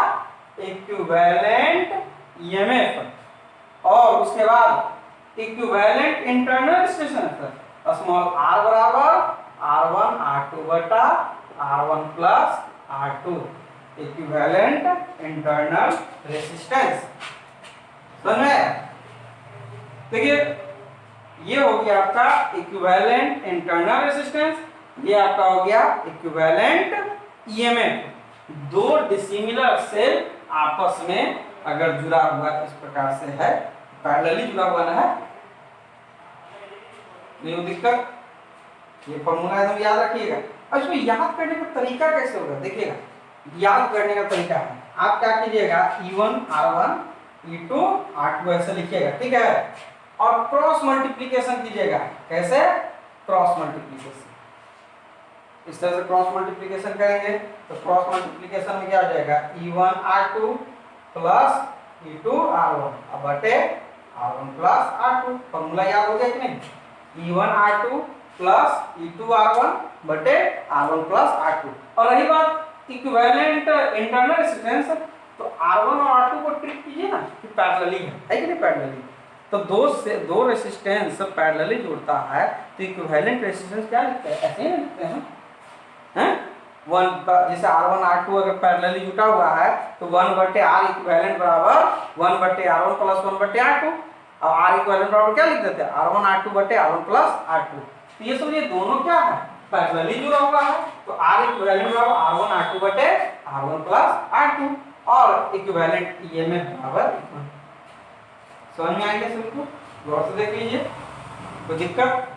इक्विवेलेंट ईएमएफ, और उसके बाद equivalent internal resistance small r बराबर R1 R2 बटा R1 plus R2, equivalent internal resistance, समझ में। देखिए ये हो गया आपका इक्विवेलेंट इंटरनल रेजिस्टेंस, ये आपका हो गया इक्विवेलेंट ईएमएफ। दो डिसिमिलर सेल आपस में अगर जुड़ा हुआ इस प्रकार से है, पैरेलली जुड़ा हुआ ना है, नहीं हो दिक्कत, ये फॉर्मूला एकदम याद रखिएगा। और इसमें याद करने का तरीका कैसे होगा, देखिएगा याद करने का तरीका है, आप क्या कीजिएगा, E1R1 E2R2 ऐसे लिखिएगा, ठीक है, और क्रॉस मल्टीप्लिकेशन कीजिएगा, कैसे, क्रॉस मल्टीप्लिकेशन, इस तरह से क्रॉस मल्टीप्लिकेशन करेंगे तो क्रॉस मल्टीप्लिकेशन में क्या हो जाएगा, E1R2 प्लस E2 R1 अब बटे R1 प्लस R2। फॉर्मूला याद हो गया कि नहीं? E1 R2 plus E2 R1 बटे R1 प्लस R2। और रही बात इक्विवेलेंट इंटरनल रेजिस्टेंस, तो R1 और R2 को ट्रीट कीजिए ना कि पैरेलली है कि नहीं पैरेलली। तो दो रेजिस्टेंस पैरेलली जुड़ता है तो इक्विवेलेंट रेजिस्टेंस क्या लिखते हैं? ऐसे ही लिखते हैं हैं वन, जैसे R1 R2 अगर पैरेलली जुटा हुआ है तो 1 बटे R इक्विवेलेंट बराबर 1 बटे R1 प्लस 1 बटे R2। अब R इक्विवेलेंट बराबर क्या लिख देते हैं? R1 R2 बटे R1 प्लस R2। तो ये समझिए दोनों क्या है? पैरेलली जुड़ा हुआ है। तो R इक्विवेलेंट बराबर R1 R2 बटे R1 प्लस R2 और इक्विवेलेंट EMF बराबर समझ में आएंगे सभी को? गौर से देख लीजिए, कोई दिक्कत?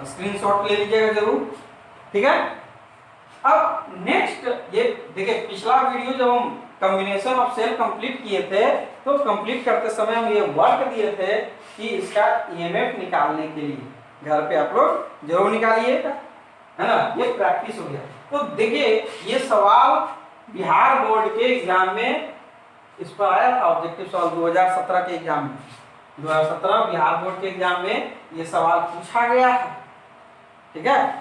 स्क्रीनशॉट ले लीजिएगा जरूर, ठीक है। अब नेक्स्ट ये देखिए, पिछला वीडियो जब हम कॉम्बिनेशन ऑफ सेल कंप्लीट किए थे तो कंप्लीट करते समय हम ये वर्क दिए थे कि इसका ईएमएफ निकालने के लिए घर पे आप लोग जरूर निकालिएगा, है ना। ये प्रैक्टिस हो गया। तो देखिए ये सवाल बिहार बोर्ड के एग्जाम में इस पर आया था, ऑब्जेक्टिव सवाल 2017 के एग्जाम में। 2017 बिहार बोर्ड के एग्जाम में ये सवाल पूछा गया था, ठीक है।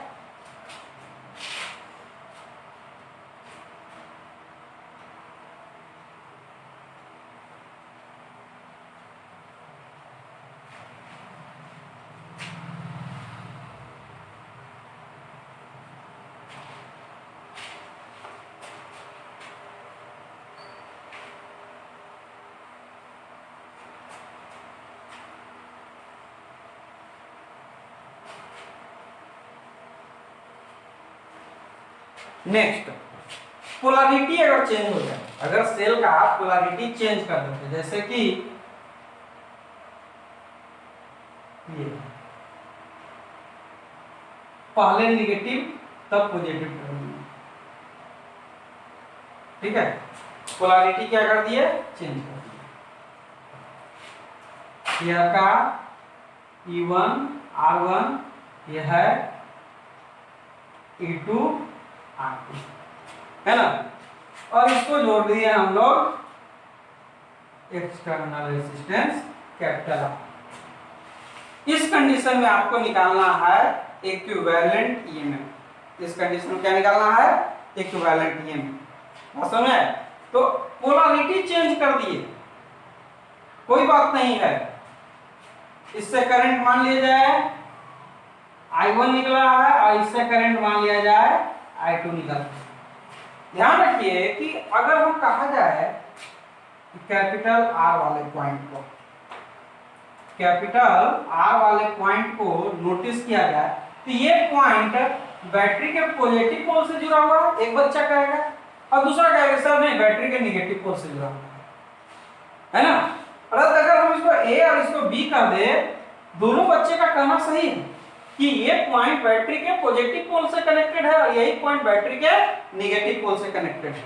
नेक्स्ट, पोलैरिटी अगर चेंज हो जाए, अगर सेल का पोलैरिटी चेंज कर देते, जैसे कि ये पहले निगेटिव तब पॉजिटिव टर्मिनल, ठीक है। पोलैरिटी क्या कर दिए? चेंज कर दिया। यह का E1 R1 यह है E2 R2, है ना। और इसको जोड़ दिए हम लोग एक्सटर्नल रेजिस्टेंस कैपिटल R। इस कंडीशन में आपको निकालना है इक्विवेलेंट ईएमएफ। इस कंडीशन में क्या निकालना है? Equivalent EMF. बात समझ में? तो पोलैरिटी चेंज कर दिए, कोई बात नहीं है। इससे करंट मान लिया जाए I1 निकला है और इससे करंट मान लिया जाए I2 निकला। ध्यान रखिए कि अगर हम कहा जाए कि कैपिटल R वाले पॉइंट को, कैपिटल R वाले पॉइंट को नोटिस किया जाए तो ये पॉइंट बैटरी के पॉजिटिव पोल से जुड़ा हुआ है, एक बच्चा कहेगा, और दूसरा कहेगा सर नहीं बैटरी के नेगेटिव पोल से जुड़ा हुआ है ना। अगर हम इसको A और इसको B कर दे, दोनों बच्चे का कहना सही है कि ये पॉइंट बैटरी के पॉजिटिव पोल से कनेक्टेड है और यही पॉइंट बैटरी के नेगेटिव पोल से कनेक्टेड है।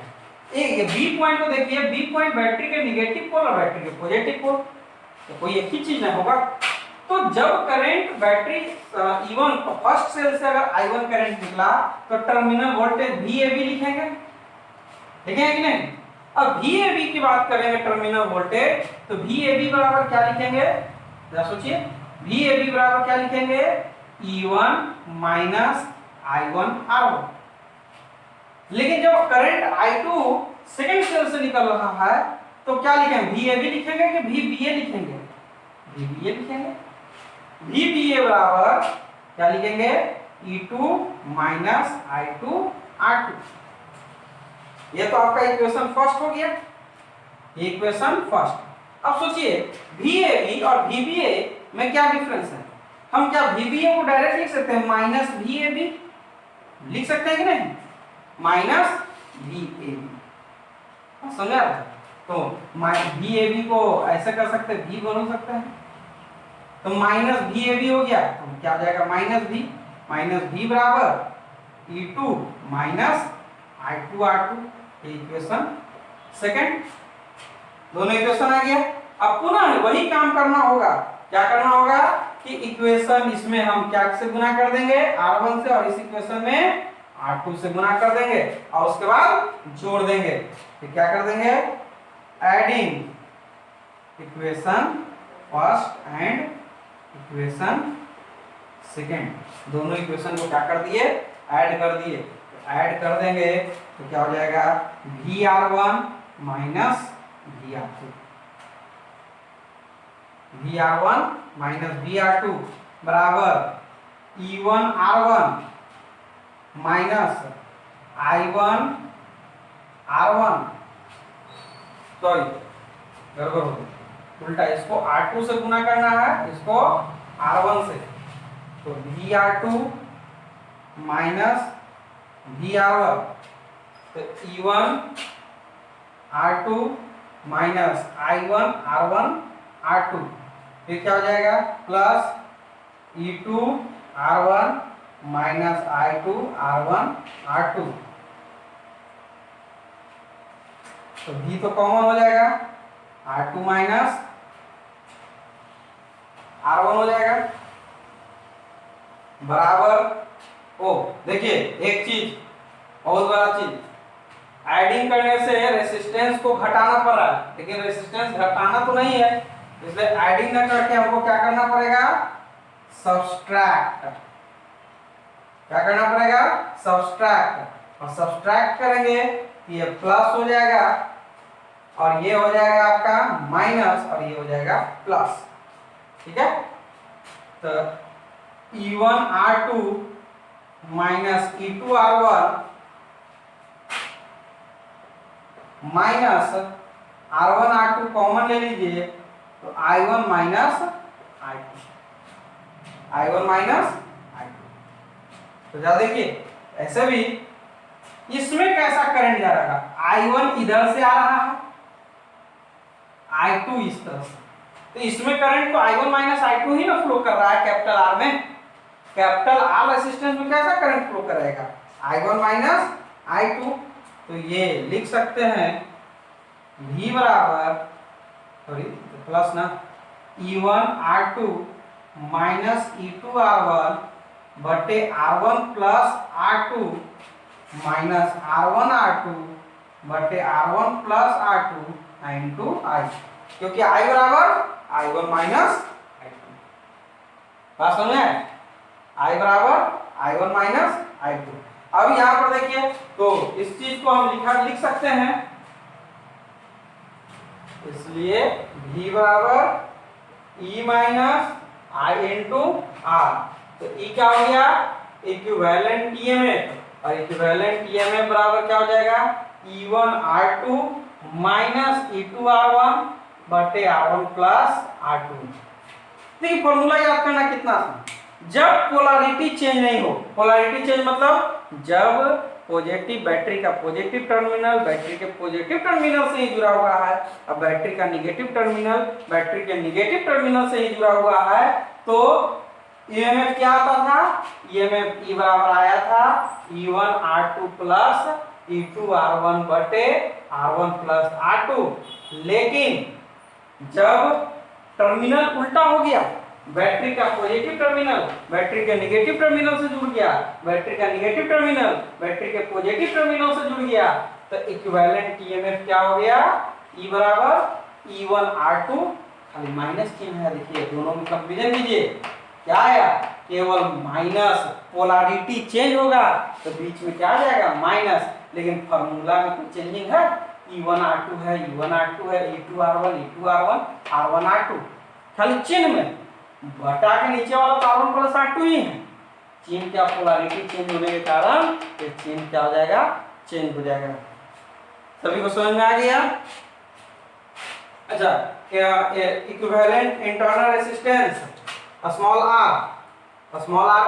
ये बी पॉइंट को देखिए, बी पॉइंट बैटरी के नेगेटिव पोल और बैटरी के पॉजिटिव पोल, तो कोई एक ही चीज नहीं होगा। तो जब current battery E1 first cell से अगर I1 करंट निकला तो टर्मिनल वोल्टेज VAB लिखेंगे, लिखेंगे कि नहीं? अब VAB की बात करेंगे टर्मिनल वोल्टेज, तो VAB बराबर क्या लिखेंगे? जरा सोचिए, VAB बराबर क्या लिखेंगे? E1 minus I1 R1। लेकिन जब करंट I2 सेकंड सेल से निकल रहा है तो क्या लिखेंगे? VAB लिखेंगे कि VBA लिखेंगे? VBA लिखेंगे। VBA बराबर क्या लिखेंगे? E2 minus I2 R2। ये तो आपका इक्वेशन फर्स्ट हो गया, इक्वेशन फर्स्ट। अब सोचिए VAB और VBA में क्या डिफरेंस है? हम क्या VBA को डायरेक्ट लिख सकते हैं माइनस VAB, लिख सकते हैं कि नहीं? माइनस VAB, समझा? तो VAB को ऐसे कर सकते हैं, V बना सकते हैं, तो माइनस VAB हो गया, तो क्या आ जाएगा? माइनस V बराबर E2 minus I2 R2। Equation second, दोनों इक्वेशन आ गया। अब पुनः वही काम करना होगा। क्या करना होगा कि इक्वेशन इसमें हम क्या से गुना कर देंगे? R1 से, और इस इक्वेशन में R2 से गुना कर देंगे और उसके बाद जोड़ देंगे। तो क्या कर देंगे? Adding equation first and equation second, दोनों इक्वेशन को क्या कर दिए, ऐड कर दिए। तो ऐड कर देंगे तो क्या हो जाएगा, VR1 minus VR2, VR1 minus VR2 बराबर E1R1 माइनस I1R1, सॉरी गड़बड़ हो गई, उल्टा, इसको R2 से गुना करना है, इसको R1 से, तो VR2 माइनस VR1, तो E1R2 माइनस I1R1 R2, फिर क्या हो जाएगा, plus E2R1 minus I2R1 R2, तो V तो कॉमन हो जाएगा, R2 माइनस R1 हो जाएगा, बराबर, ओ देखिए एक चीज, बहुत बड़ा चीज, एडिंग करने से रेसिस्टेंस को घटाना पड़ रहा है, लेकिन रेसिस्टेंस घटाना तो नहीं है, इसलिए एडिंग न करके हमको क्या करना पड़ेगा, सब्सट्रैक्ट, क्या करना पड़ेगा, सब्सट्रैक्ट, और सब्सट्रैक्ट करेंगे तो ये प्लस हो जाएगा, और ये हो जाएगा आपका माइनस, और ये हो जाएगा प्लस, ठीक है। तो E1R2 minus E2R1 minus R1R2 common ले लीजिए, तो I1 minus I2, I1 minus I2, तो जा देखिए ऐसे भी इसमें कैसा करंट जा रहा है, I1 इधर से आ रहा है, I2 इस तरह से, तो इसमें करंट तो I1 माइनस I2 ही ना फ्लो कर रहा है कैपिटल R में, कैपिटल R रेजिस्टेंस में कैसा करंट फ्लो करेगा, I1 माइनस I2, तो ये लिख सकते हैं V बराबर, सॉरी प्लस ना, E1R2 माइनस E2R1 बटे R1 plus R2 minus R1R2 बटे R1 plus R2 into I, क्योंकि I बराबर I1 माइनस I2, बात समझ में, I बराबर I1 माइनस I2। अब यहां पर देखिए, तो इस चीज को हम लिख सकते हैं, इसलिए V बराबर E minus I into R, तो E क्या हो गया, इक्विवेलेंट EMF, और इक्विवेलेंट EMF बराबर क्या हो जाएगा, E1R2 माइनस E2R1 बटे R1 प्लस R2। देखिए फॉर्मूला याद करना कितना आसान, जब पोलैरिटी चेंज नहीं हो, पोलैरिटी चेंज मतलब जब पॉजिटिव, बैटरी का पॉजिटिव टर्मिनल बैटरी के पॉजिटिव टर्मिनल से ही जुड़ा हुआ है, अब बैटरी का निगेटिव टर्मिनल बैटरी के निगेटिव टर्मिनल से ही जुड़ा हुआ है, तो ईएमएफ क्या आता था, ईएमएफ E बराबर आया था E1R2 प्लस E2R1 बटे R1 प्लस R2, लेकिन जब टर्मिनल उल्टा हो गया, बैटरी का पॉजिटिव टर्मिनल बैटरी के निगेटिव टर्मिनल से जुड़ गया, बैटरी का निगेटिव टर्मिनल बैटरी के पॉजिटिव टर्मिनल से जुड़ गया, तो इक्विवेलेंट ईएमएफ क्या हो गया, E बराबर E1R2, खाली माइनस चिन्ह है, देखिए दोनों में कंपैरिजन कीजिए, क्या आया, केवल माइनस, पोलैरिटी चेंज होगा तो बीच में क्या आ जाएगा, माइनस, लेकिन फार्मूला में तो चेंजिंग है, E1R2 है, E1R2 है, E2R1 E2R1 R1R2, खाली चिन्ह में बटा के नीचे वाला तो R1 प्लस R2 ही है, चिन्ह क्या, पोलैरिटी चेंज होने के कारण ये चिन्ह क्या हो जाएगा, चेंज हो जाएगा। सभी को समझ में आ गया। अच्छा, equivalent internal resistance small r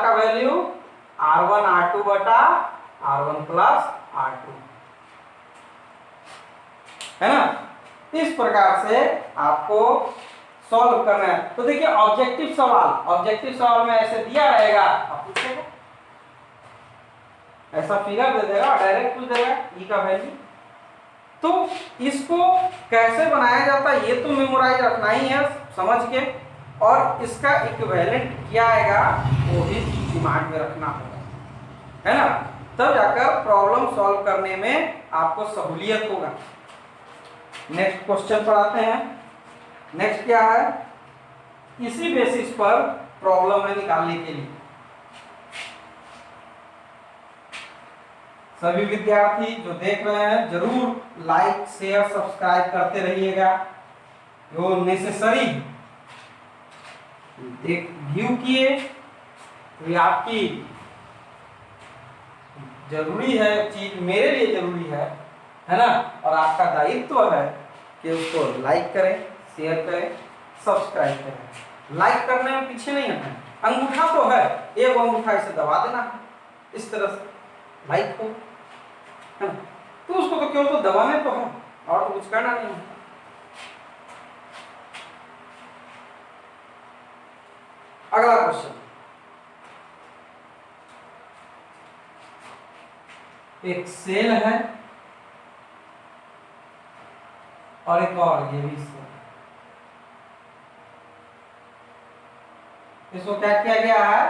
का वैल्यू R1 R2 बटा R1 प्लस R2 है ना। इस प्रकार से आपको सॉल्व करना है। तो देखिए ऑब्जेक्टिव सवाल में ऐसे दिया रहेगा, आप पूछेगा, ऐसा फिगर दे देगा, डायरेक्ट पूछ देगा E का वैल्यू, तो इसको कैसे बनाया जाता है ये तो मेमोराइज रखना ही है समझ के, और इसका इक्विवेलेंट क्या आएगा वो भी दिमाग में रखना होगा, है ना, तब जाकर प्रॉब्लम सॉल्व करने में आपको सहूलियत होगा। नेक्स्ट क्वेश्चन पर आते हैं। नेक्स्ट क्या है, इसी बेसिस पर प्रॉब्लम है निकालने के लिए। सभी विद्यार्थी जो देख रहे हैं जरूर लाइक शेयर सब्सक्राइब करते रहिएगा, जो नेसेसरी देख व्यू किए तो ये आपकी जरूरी है, चीज मेरे लिए जरूरी है ना, और आपका दायित्व है कि उसको लाइक करें, शेयर करें, सब्सक्राइब करें। लाइक करने में पीछे नहीं हटना, अंगूठा तो है, एक अंगूठा इसे दबा देना है इस तरह से लाइक हो, है ना, तो उसको तो क्यों तो दबाने तो है और तो कुछ करना नहीं है। अगला क्वेश्चन, एक सेल है और एक और ये भी सेल, इसको क्या किया गया है,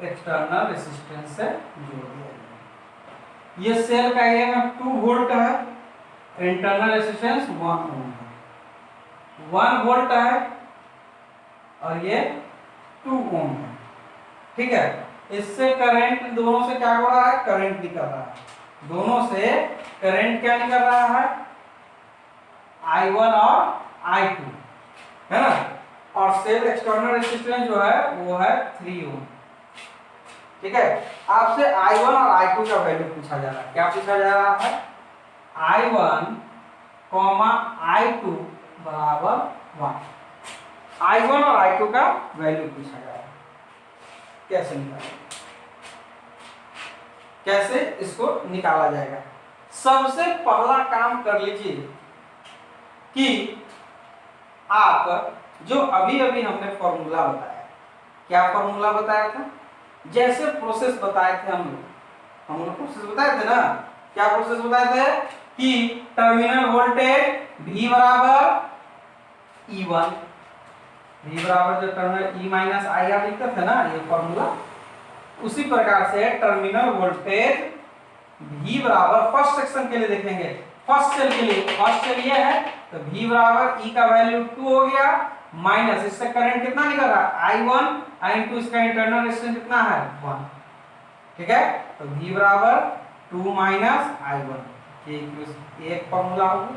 एक्सटर्नल रेजिस्टेंस से जोड़ दिया गया। ये सेल का ईएमएफ 2 वोल्ट है, इंटरनल रेजिस्टेंस 1 ओम है, 1 वोल्ट है और ये 2 ओम है, ठीक है। इससे करंट दोनों से क्या हो रहा है, करंट निकल रहा है, दोनों से करंट क्या निकल रहा है, I1 और I2, है ना, और सेल एक्सटर्नल रेजिस्टेंस जो है वो है 3 ओम, ठीक है। आपसे I1 और I2 का वैल्यू पूछा जा रहा है, क्या पूछा जा रहा है, I1, I2 बराबर 1, I1 और I2 का वैल्यू पूछा जा रहा है। कैसे निकालें, कैसे इसको निकाला जाएगा। सबसे पहला काम कर लीजिए कि आप जो अभी अभी हमने फॉर्मूला बताया, क्या फॉर्मूला बताया था, जैसे प्रोसेस बताए थे हम लोग प्रोसेस बताए थे ना, क्या प्रोसेस बताए थे कि टर्मिनल वोल्टेज V बराबर E1, V बराबर जो टर्मिनल E माइनस IR लिखते थे ना, ये फॉर्मूला, उसी प्रकार से टर्मिनल वोल्टेज V बराबर फर्स्ट सेक्शन के लिए देखेंगे, फर्स्ट सेल के लिए, फर्स्ट सेल ये है तो V बराबर E का वैल्यू 2 हो गया, माइनस इससे करंट कितना निकल रहा है, I1, I2 इसका इंटरनल रेजिस्टेंस कितना है 1, ठीक है, तो V बराबर 2 माइनस I1, ये एक फॉर्मूला होगा,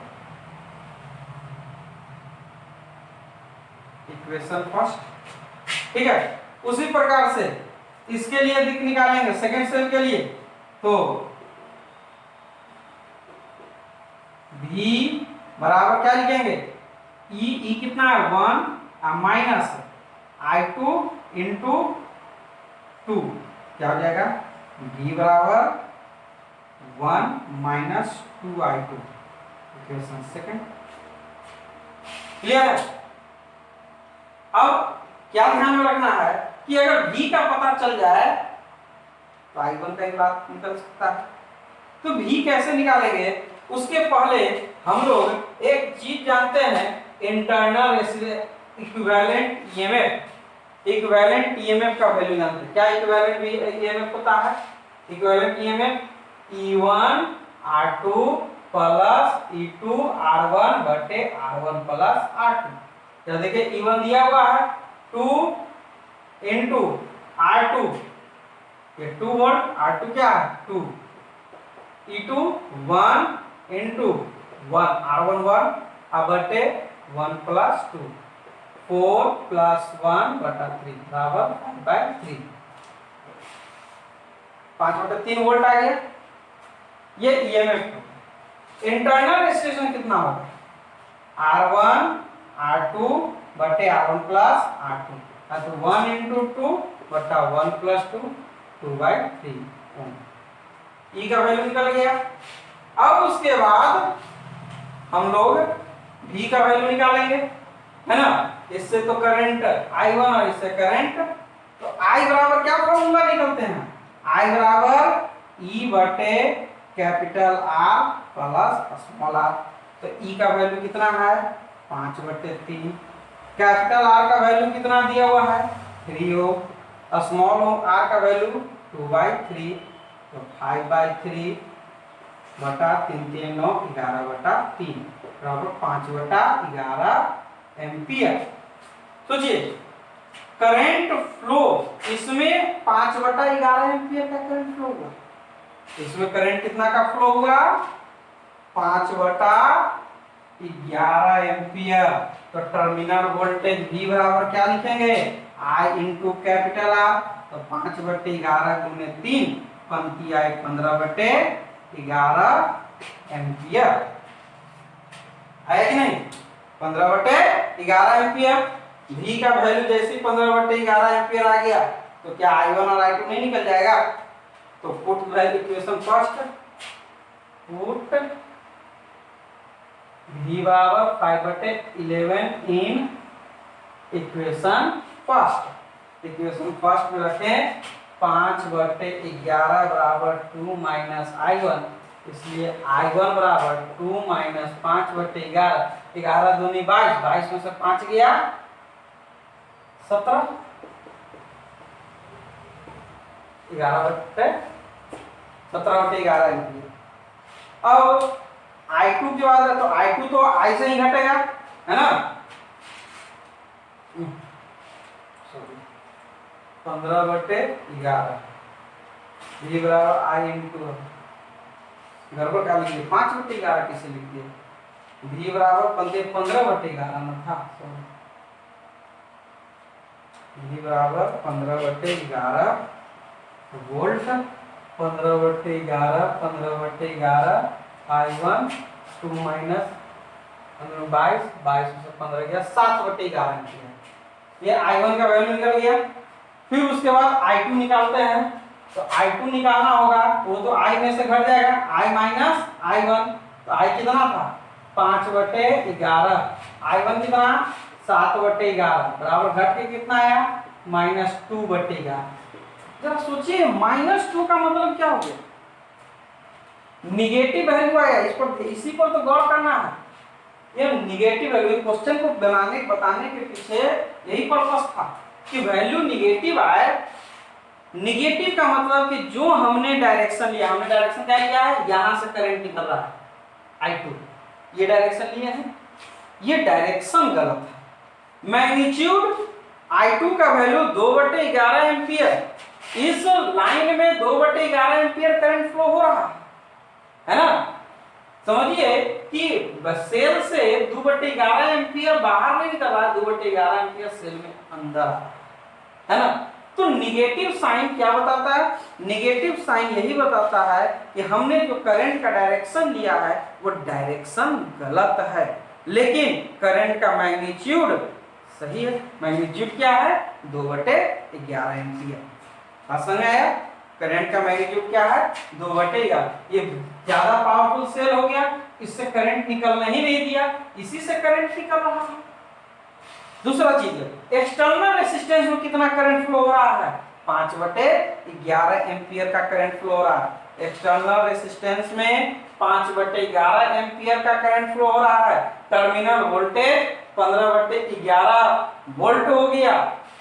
इक्वेशन फर्स्ट, ठीक है। उसी प्रकार से इसके लिए दिख निकालेंगे सेकंड सेल के लिए, तो V बराबर क्या लिखेंगे, E कितना है 1 माइनस I2 इंटू 2, क्या हो जाएगा, V बराबर 1 minus 2I2, equation second, clear है। अब क्या ध्यान में रखना है कि अगर V का पता चल जाए तो I1 का ही बात निकल सकता है, तो V कैसे निकालेंगे, उसके पहले हम लोग एक चीज जानते हैं, internal equivalent EMF, equivalent EMF का वैल्यू जानते हैं। क्या इक्विवेलेंट ईएमएफ होता है, equivalent EMF E1 R2 plus E2 R1 बटे R1 प्लस R2। क्या देखिए E1 दिया हुआ है 2 इंटू R2, ये 2 वोल्ट, R2 क्या है 2, E2 1 इंटू 1 R1 1 अब बटे 1 प्लस 2, 4 प्लस 1 बटा 3 बराबर 5/3, 5/3 वोल्ट आ गया। ये ईएमएफ इंटरनल रेजिस्टेंस कितना होगा, R1 R2 बटे R1 प्लस R2, तो 1 इंटू 2 बटा 1 प्लस 2, 2/3 ओम, E का वैल्यू निकल गया। अब उसके बाद हम लोग V का वैल्यू निकालेंगे, है ना, इससे तो करंट I1 और इससे करंट, तो I बराबर क्या फॉर्मूला निकलते हैं, I बराबर E बटे capital R plus small r, तो E का वैल्यू कितना है 5/3, कैपिटल R का वैल्यू कितना दिया हुआ है 3 ओम, स्मॉल r का वैल्यू 2/3, तो 5/3 बटा 3 3 9 11 बटा 3 बराबर 5 बटा 11 एम्पियर। सोचिए करंट फ्लो इसमें 5 बटा 11 एम्पियर का करंट फ्लो हुआ। इसमें करंट कितना का फ्लो हुआ? 5 बटा 11 एम्पियर। तो टर्मिनल वोल्टेज V बराबर क्या लिखेंगे? I into capital R। तो 5 बटे 11 गुने 3 पंक्ति आई 15 बटे 11 एम्पियर। आया कि नहीं? 15 बटे 11 एम्पियर। V का वैल्यू जैसे ही 15 बटे 11 एम्पियर आ गया तो क्या I1 और I2 नहीं निकल जाएगा? तो put value equation first, put V बराबर 5 बटे 11 in equation first. Equation first में रखें 5 बटे 11 बराबर 2 माइनस I1, इसलिए I1 बराबर 2 माइनस 5 बटे 11, 11 दूनी 22, 22 में से 5 गया 17, 11 बटे 17 बटे 11 एम्पियर। अब I2 की बात है तो I2 तो I से ही घटेगा, है ना? 15 बटे 11 V बराबर I इंटू गड़बड़ का लिखिए 5 बटे 11 कैसे लिख दिए? V बराबर 15 बटे 11 में था, V बराबर 15 बटे 11 वोल्ट। 15 बटे 11 15 बटे 11 I1 2 माइनस 22, 22 से 15 गया 7 बटे 11 एम्पियर। ये I1 का वैल्यू निकल गया। फिर उसके बाद I2 निकालते हैं। तो I2 निकालना होगा, वो तो I में से घट जाएगा, I माइनस I1। तो I कितना था? 5 बटे 11। I1 कितना? 7 बटे 11 बराबर घट के कितना आया? -2 बटे 11। जरा सोचिए -2 का मतलब क्या हो गया? निगेटिव वैल्यू आया। इस पर इसी पर तो गौर करना है। ये निगेटिव वैल्यू क्वेश्चन को बताने के पीछे यही पर्पस था कि वैल्यू निगेटिव आए। निगेटिव का मतलब कि जो हमने डायरेक्शन लिया, हमने डायरेक्शन क्या लिया है? यहां से करंट निकल रहा है I2, ये डायरेक्शन लिए हैं, ये डायरेक्शन गलत है। मैग्नीट्यूड I2 का वैल्यू 2 बटे 11 एम्पियर। इस लाइन में 2 बटे 11 एम्पियर करंट फ्लो हो रहा है ना? समझिए कि सेल से 2 बटे 11 एम्पियर बाहर नहीं निकल रहा है, 2 बटे 11 एम्पियर सेल में अंदर है ना? तो निगेटिव साइन क्या बताता है? निगेटिव साइन यही बताता है कि हमने जो करंट का डायरेक्शन लिया है वो डायरेक्शन गलत है, लेकिन करंट का मैग्नीट्यूड सही है। मैग्नीट्यूड क्या है? 2 बटे 11 एम्पियर। समझ में आया? करंट का मैग्नीट्यूड क्या है? 2 बटे 11। ये ज्यादा पावरफुल सेल हो गया, इससे करंट निकलने ही नहीं दिया, इसी से करंट निकल रहा है। दूसरा चीज है एक्सटर्नल रेजिस्टेंस में कितना करंट फ्लो हो रहा है? 5 बटे 11 एम्पियर का करंट फ्लो हो रहा है। एक्सटर्नल रेजिस्टेंस में 5 बटे 11 एम्पियर का करंट फ्लो हो रहा है। टर्मिनल वोल्टेज 15 बटे 11 वोल्ट हो गया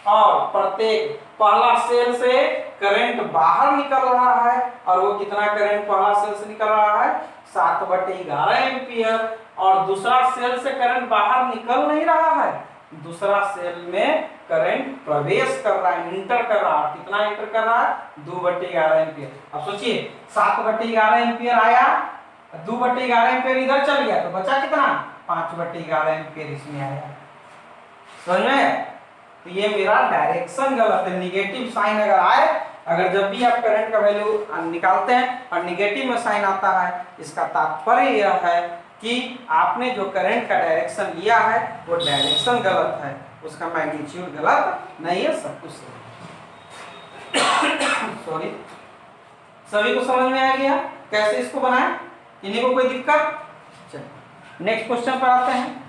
और प्रत्येक पहला सेल से करंट बाहर निकल रहा है, और वो कितना करंट पहला सेल से निकल रहा है? 7 बटे 11 एम्पियर। और दूसरा सेल से करंट बाहर निकल नहीं रहा है, दूसरा सेल में करंट प्रवेश कर रहा है, इंटर कर रहा है। कितना इंटर कर रहा है? 2 बटे 11 एम्पियर। अब सोचिए 7 बटे 11 एम्पियर आया, 2 बटे 11 एम्पियर इधर चल गया, तो बचा कितना? 5 बटे 11 एम्पियर इसमें आया। समझ में? तो ये मेरा डायरेक्शन गलत है। निगेटिव साइन अगर आए, अगर जब भी आप करंट का वैल्यू निकालते हैं और निगेटिव में साइन आता है, इसका तात्पर्य यह है कि आपने जो करंट का डायरेक्शन लिया है वो डायरेक्शन गलत है, उसका मैग्नीट्यूड गलत नहीं है, सब कुछ सॉरी। सभी को समझ में आ गया कैसे इसको बनाएं? किन्हीं को कोई दिक्कत? चलिए नेक्स्ट क्वेश्चन पर आते हैं।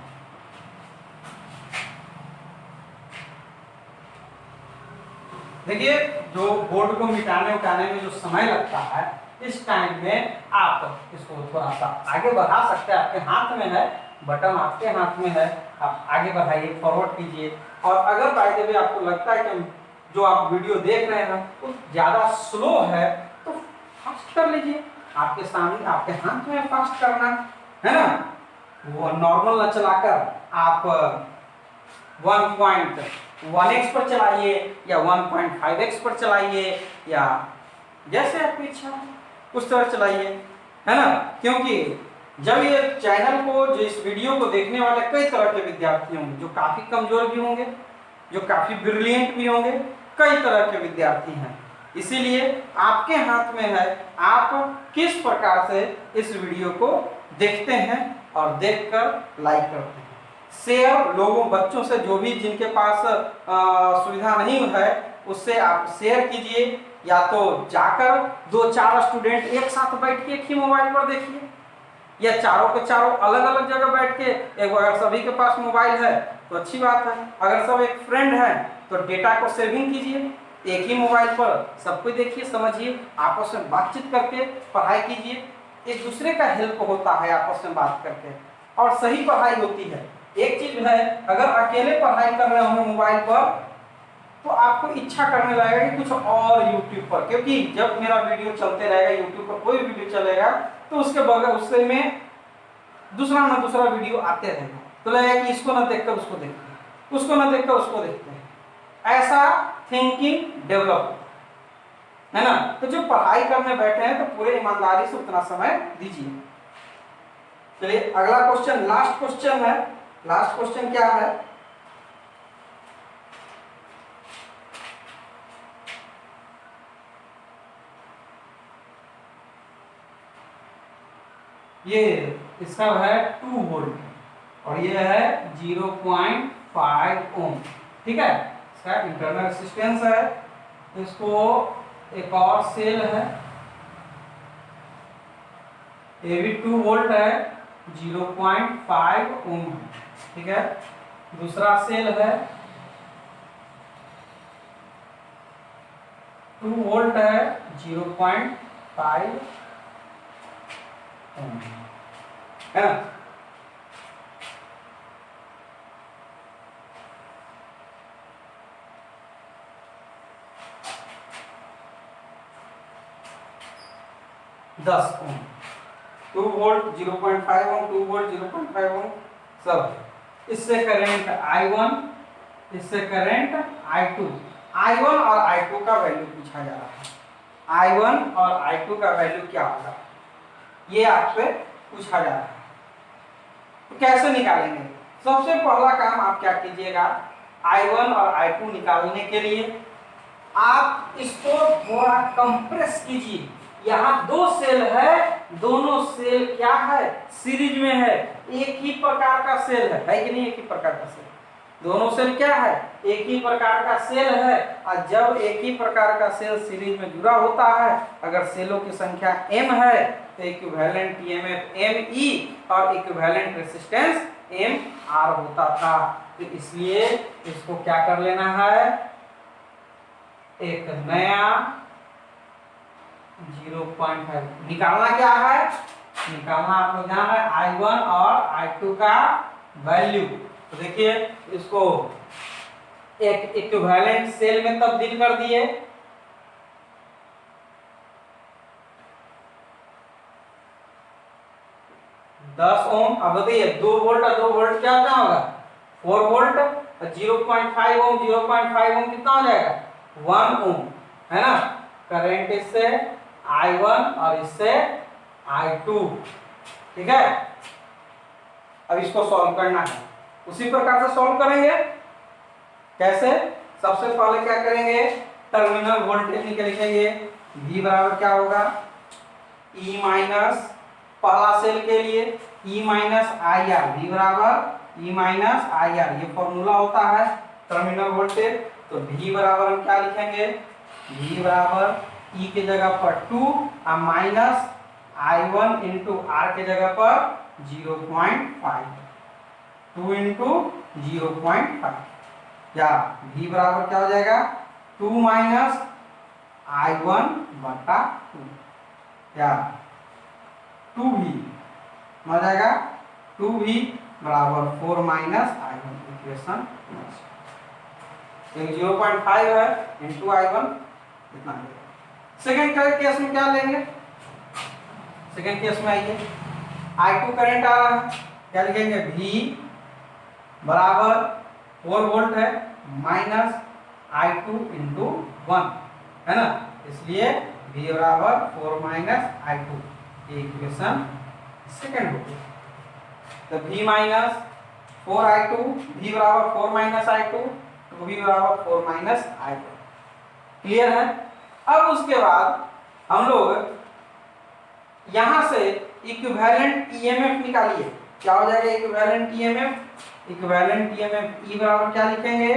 देखिए जो बोर्ड को मिटाने उठाने में जो समय लगता है, इस टाइम में आप इसको थोड़ा सा आगे बढ़ा सकते हैं। आपके हाथ में है, बटन आपके हाथ में है, आप आगे बढ़ाइए, फॉरवर्ड कीजिए। और अगर बाय द वे आपको लगता है कि जो आप वीडियो देख रहे हैं वो ज़्यादा स्लो है तो फास्ट कर लीजिए, आपके सामने, आपके हाथ में फास्ट करना है ना। वो नॉर्मल न चलाकर आप 1.1x पर चलाइए या 1.5x पर चलाइए, या जैसे आपकी इच्छा उस तरह चलाइए, है ना। क्योंकि जब ये चैनल को, जो इस वीडियो को देखने वाले कई तरह के विद्यार्थी होंगे, जो काफ़ी कमज़ोर भी होंगे, जो काफ़ी ब्रिलियंट भी होंगे, कई तरह के विद्यार्थी हैं। इसीलिए आपके हाथ में है, आप किस प्रकार से इस वीडियो को देखते हैं और देखकर लाइक करते हैं। शेयर लोगों, बच्चों से, जो भी जिनके पास सुविधा नहीं है, उससे आप शेयर कीजिए, या तो जाकर 2-4 स्टूडेंट एक साथ बैठ के एक ही मोबाइल पर देखिए, या चारों के चारों अलग अलग जगह बैठ के, एक अगर सभी के पास मोबाइल है तो अच्छी बात है, अगर सब एक फ्रेंड है तो डेटा को सेविंग कीजिए, एक ही मोबाइल पर सब कुछ देखिए, समझिए, आपस में बातचीत करके पढ़ाई कीजिए। एक दूसरे का हेल्प होता है आपस में बात करके, और सही पढ़ाई होती है। एक चीज है, अगर अकेले पढ़ाई कर रहे हो मोबाइल पर तो आपको इच्छा करने लगेगा कि कुछ और यूट्यूब पर, क्योंकि जब मेरा वीडियो चलते रहेगा, यूट्यूब पर कोई वीडियो चलेगा तो उसके बगल उससे में दूसरा ना दूसरा वीडियो आते रहेगा, तो लगेगा कि इसको ना देखकर उसको देखते हैं, उसको ना देखकर उसको देखते हैं, ऐसा थिंकिंग डेवलप, है ना। तो जो पढ़ाई करने बैठे हैं तो पूरे ईमानदारी से उतना समय दीजिए। चलिए अगला क्वेश्चन, लास्ट क्वेश्चन है। लास्ट क्वेश्चन क्या है? ये इसका है 2 वोल्ट और ये है 0.5 ओम, ठीक है। इसका इंटरनल रेजिस्टेंस है। इसको एक और सेल है, ये भी 2 वोल्ट है, 0.5 ओम है, ठीक है। दूसरा सेल है 2 वोल्ट है, 0.5 ओम है ना। दस ओम, 2 वोल्ट 0.5 ओम, 2 वोल्ट 0.5 ओम सब। इससे करंट I1, इससे करंट I2। I1 और I2 का वैल्यू पूछा जा रहा है। I1 और I2 का वैल्यू क्या होगा, ये आपसे पूछा जा रहा है। तो कैसे निकालेंगे? सबसे पहला काम आप क्या कीजिएगा, I1 और I2 निकालने के लिए आप इसको थोड़ा कंप्रेस कीजिए। यहाँ 2 सेल है, दोनों सेल क्या है, सीरीज में है, एक ही प्रकार का सेल है कि नहीं? एक ही प्रकार का सेल, दोनों सेल क्या है, एक ही प्रकार का सेल है। और जब एक ही प्रकार का सेल सीरीज में जुड़ा होता है, अगर सेलों की संख्या m है तो इक्विवेलेंट ईएमएफ ME और इक्विवेलेंट रेजिस्टेंस MR होता था। तो इसलिए इसको क्या कर लेना है, एक नया 0.5 निकालना। क्या है निकालना, आप लोग जान रहे हैं, I1 और I2 का वैल्यू। तो देखिए इसको एक इक्विवेलेंट सेल में तब्दील कर दिए, दस ओम। अब बताइए 2 वोल्ट और 2 वोल्ट क्या होगा, 4 वोल्ट, और 0.5 ओम 0.5 ओम कितना हो जाएगा, 1 ओम, है ना। करंट इससे I1 और इससे I2, ठीक है। अब इसको सॉल्व करना है, उसी प्रकार से सॉल्व करेंगे। कैसे? सबसे पहले क्या करेंगे, टर्मिनल वोल्टेज निकालेंगे। V बराबर क्या होगा, E माइनस, पहला सेल के लिए E माइनस IR, V बराबर E माइनस IR, ये फॉर्मूला होता है टर्मिनल वोल्टेज। तो V बराबर हम क्या लिखेंगे, V बराबर E के जगह पर 2 और माइनस I1 इंटू R के जगह पर 0.5, 2 इंटू 0.5, या V बराबर क्या हो जाएगा, 2 माइनस I1 बटा 2, या 2V हो जाएगा, 2V बराबर 4 माइनस I1, इक्वेशन 0.5 है इंटू I1 इतना। सेकेंड केस में क्या लेंगे, सेकेंड केस में आइए, I2 करंट आ रहा है, क्या लिखेंगे, V बराबर 4 वोल्ट है माइनस I2 इंटू 1, है ना, इसलिए V बराबर 4 माइनस I2, ये इक्वेशन सेकेंड हो गई। तो V माइनस 4I2, V बराबर 4 माइनस I2, तो V बराबर 4 माइनस I2, क्लियर है। अब उसके बाद हम लोग यहां से इक्विवेलेंट ईएमएफ निकालिए, क्या हो जाएगा इक्विवेलेंट ईएमएफ, इक्विवेलेंट ईएमएफ ई बराबर क्या लिखेंगे,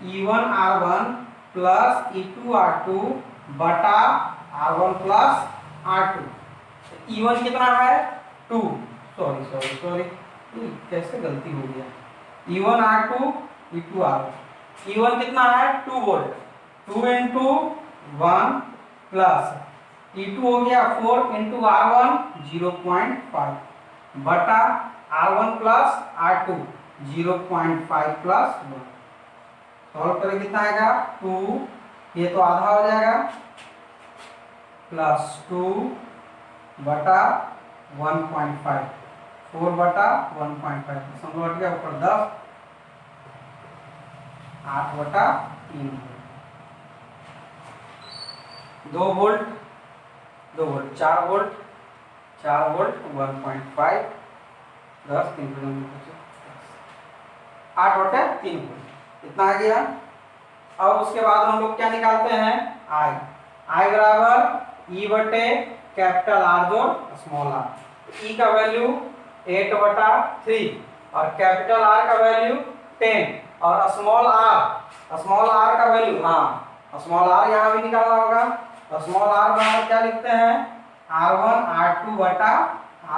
E1R1 प्लस E2R2 बटा R1 प्लस R2। E1 कितना है 2, सॉरी कैसे गलती हो गया, E1R2 E2R1, E1 कितना है 2 वोल्ट, 2 इंटू 1 प्लस E2 हो गया 4 इंटू R1 0.5 बटा R1 plus R2 0.5 plus 1, solve करें कितना आएगा 2, ये तो आधा हो जाएगा, प्लस 2 बटा 1.5, 4 बटा 1.5, समझ गया, ऊपर 10, 8 बटा 3, 2 वोल्ट 2 वोल्ट 4 वोल्ट 1.5, 10 3 8 बटे 3 वोल्ट, इतना आ गया। अब उसके बाद हम लोग क्या निकालते हैं, I बराबर E बटे कैपिटल R जोड़ स्मॉल r, E का वैल्यू 8 बटा 3 और कैपिटल R का वैल्यू 10 और स्मॉल r का वैल्यू, हाँ स्मॉल r यहाँ भी निकालना होगा, स्मॉल r बराबर क्या लिखते हैं, R1 R2 बटा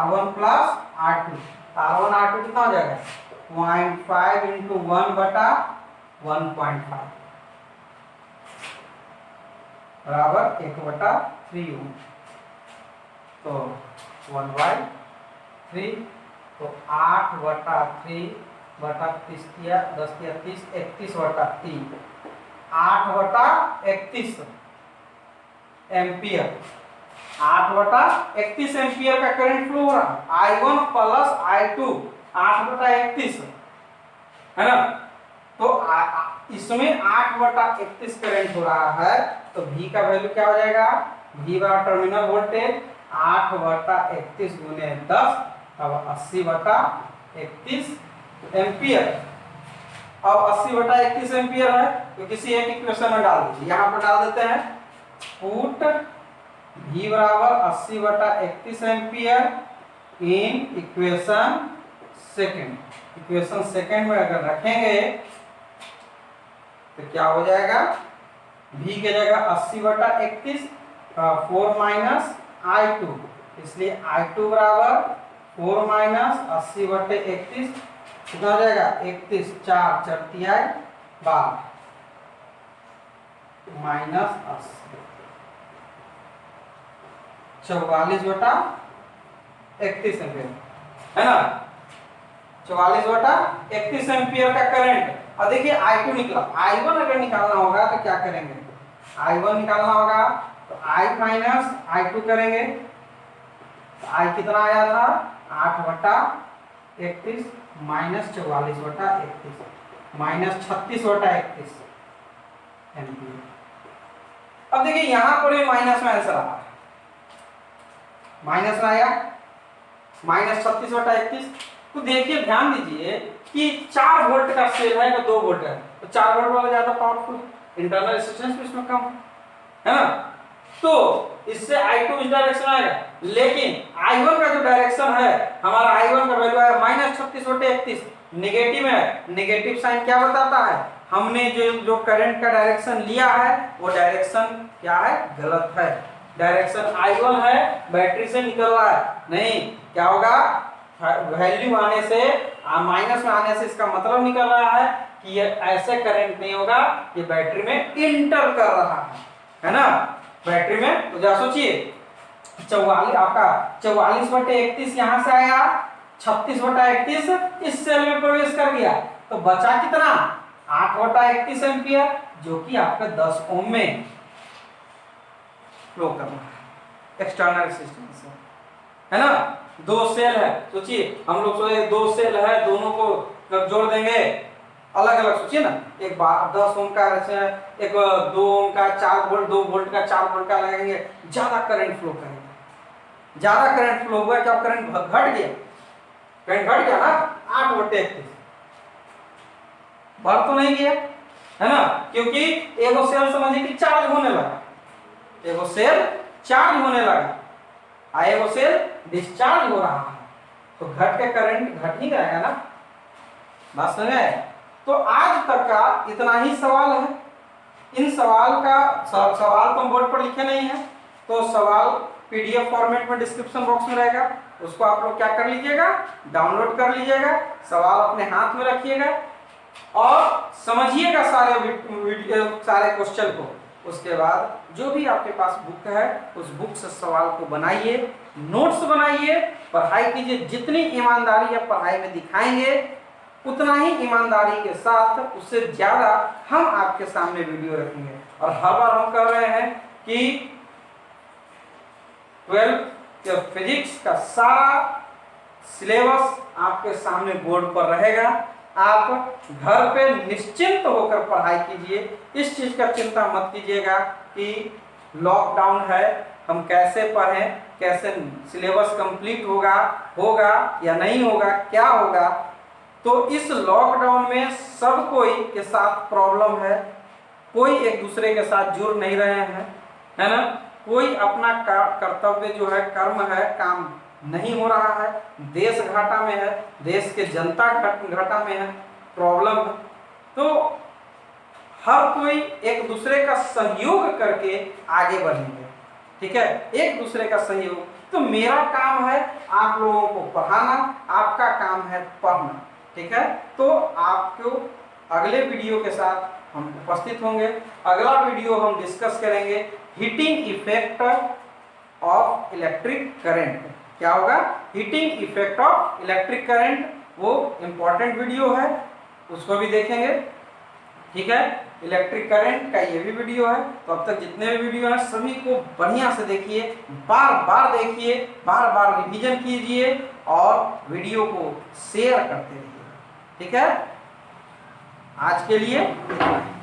R1 plus R2, R1 R2 कितना हो जाएगा 0.5 इंटू 1 बटा 1.5 बराबर 1 बटा 3 ओम, तो 1/3, तो 8 बटा 3 बटा 30 किया 10 किया 30, 31 बटा 3, 8 बटा 31 एम्पियर, 8 बटा 31 एम्पियर का करंट फ्लो हो रहा है, I1 प्लस I2 8 बटा 31 है ना, तो इसमें 8 बटा 31 करंट हो रहा है, तो V का वैल्यू क्या हो जाएगा, V बराबर टर्मिनल वोल्टेज 8 बटा 31 गुने 10, अब 80 बटा 31 एम्पियर। अब 80 बटा 31 एम्पियर है तो किसी एक इक्वेशन में डाल दीजिए, यहाँ पर डाल देते हैं, पुट V बराबर 80 बटा 31 ampere in equation second, equation second में अगर रखेंगे तो क्या हो जाएगा, V की जगह 80 बटा 31 4 माइनस I2, इसलिए I2 बराबर 4 माइनस 80 बटे 31 कितना हो जाएगा 31, 4 चरतिया 12 माइनस 80, 44 बटा 31 एम्पियर है ना, 44 बटा 31 एम्पियर का करंट। और देखिए I2 निकला, I1 अगर निकालना होगा तो क्या करेंगे, I1 निकालना होगा तो I माइनस I2 करेंगे, तो I कितना आया था 8 बटा 31 माइनस 44 बटा 31 माइनस 36 बटा 31 एम्पियर। अब देखिए यहां पर माइनस में आंसर आ, माइनस में आया माइनस 36 बटा 31, तो देखिए ध्यान दीजिए कि 4 वोल्ट का सेल है, 2 वोल्ट है, तो 4 वोल्ट वाला ज्यादा पावरफुल, इंटरनल रेजिस्टेंस भी इसमें कम है ना, तो इससे I2 इस डायरेक्शन आएगा, लेकिन I1 का जो डायरेक्शन है हमारा I1 का वैल्यू है माइनस 36 बटे 31, नेगेटिव है, नेगेटिव साइन क्या बताता है, हमने जो करंट का डायरेक्शन लिया है वो डायरेक्शन क्या है, गलत है, डायरेक्शन I1 है, बैटरी से निकल रहा है, नहीं क्या होगा, वैल्यू आने से माइनस में आने से इसका मतलब निकल रहा है कि ये ऐसे करंट नहीं होगा, ये बैटरी में इंटर कर रहा है ना, बैटरी में। तो जरा सोचिए 44 आपका 44 बटे 31 यहाँ से आया, 36 बटा 31 इस सेल में प्रवेश कर गया, तो बचा कितना 8 बटा 31 एम्पियर, जो कि आपका 10 ओम में फ्लो कर रहा है एक्सटर्नल रेजिस्टेंस से, है ना। दो सेल है, सोचिए हम लोग सोचे दो सेल है, दोनों को जब जोड़ देंगे अलग अलग, सोचिए ना, एक 10 ओम का, एक 2 ओम का 4 वोल्ट, 2 वोल्ट का 4 वोल्ट का लगाएंगे, ज्यादा करंट फ्लो करेगा। ज्यादा करंट फ्लो हुआ, क्या करंट घट गया? करंट घट गया ना, 8 वोल्टेज बढ़ तो नहीं गया, है ना, क्योंकि एगो सेल समझिए कि चार्ज होने लगा, एगो सेल चार्ज होने लगा, एगो सेल डिस्चार्ज हो रहा है, तो घट के करंट घट ही जाएगा ना। बात समझ में? तो आज तक का इतना ही सवाल है। इन सवाल का सवाल तो हम बोर्ड पर लिखे नहीं है, तो सवाल पीडीएफ फॉर्मेट में डिस्क्रिप्शन बॉक्स में रहेगा, उसको आप लोग क्या कर लीजिएगा, डाउनलोड कर लीजिएगा, सवाल अपने हाथ में रखिएगा और समझिएगा सारे क्वेश्चन को। उसके बाद जो भी आपके पास बुक है उस बुक से सवाल को बनाइए, नोट्स बनाइए, पढ़ाई कीजिए। जितनी ईमानदारी आप पढ़ाई में दिखाएंगे उतना ही ईमानदारी के साथ, उससे ज्यादा हम आपके सामने वीडियो रखेंगे। और हर बार हम कह रहे हैं कि 12th फिजिक्स का सारा सिलेबस आपके सामने बोर्ड पर रहेगा। आप घर पे निश्चिंत होकर पढ़ाई कीजिए, इस चीज का चिंता मत कीजिएगा कि लॉकडाउन है, हम कैसे पढ़ें, कैसे सिलेबस कंप्लीट होगा या नहीं होगा, क्या होगा। तो इस लॉकडाउन में सब कोई के साथ प्रॉब्लम है, कोई एक दूसरे के साथ जुड़ नहीं रहे हैं, है ना, कोई अपना कर्तव्य जो है, कर्म है, काम नहीं हो रहा है, देश घाटा में है, देश के जनता घाटा में है, प्रॉब्लम है। तो हर कोई एक दूसरे का सहयोग करके आगे बढ़ेंगे, ठीक है, एक दूसरे का सहयोग। तो मेरा काम है आप लोगों को पढ़ाना, आपका काम है पढ़ना, ठीक है। तो आपको अगले वीडियो के साथ हम उपस्थित होंगे। अगला वीडियो हम डिस्कस करेंगे heating effect of electric current. क्या होगा? Heating effect of electric current, वो इंपॉर्टेंट वीडियो है, उसको भी देखेंगे, ठीक है। इलेक्ट्रिक करंट का ये भी वीडियो है। तो अब तक जितने भी वीडियो हैं सभी को बढ़िया से देखिए, बार बार देखिए, बार बार रिवीजन कीजिए और वीडियो को शेयर करते रहिए, ठीक है। आज के लिए इतना ही।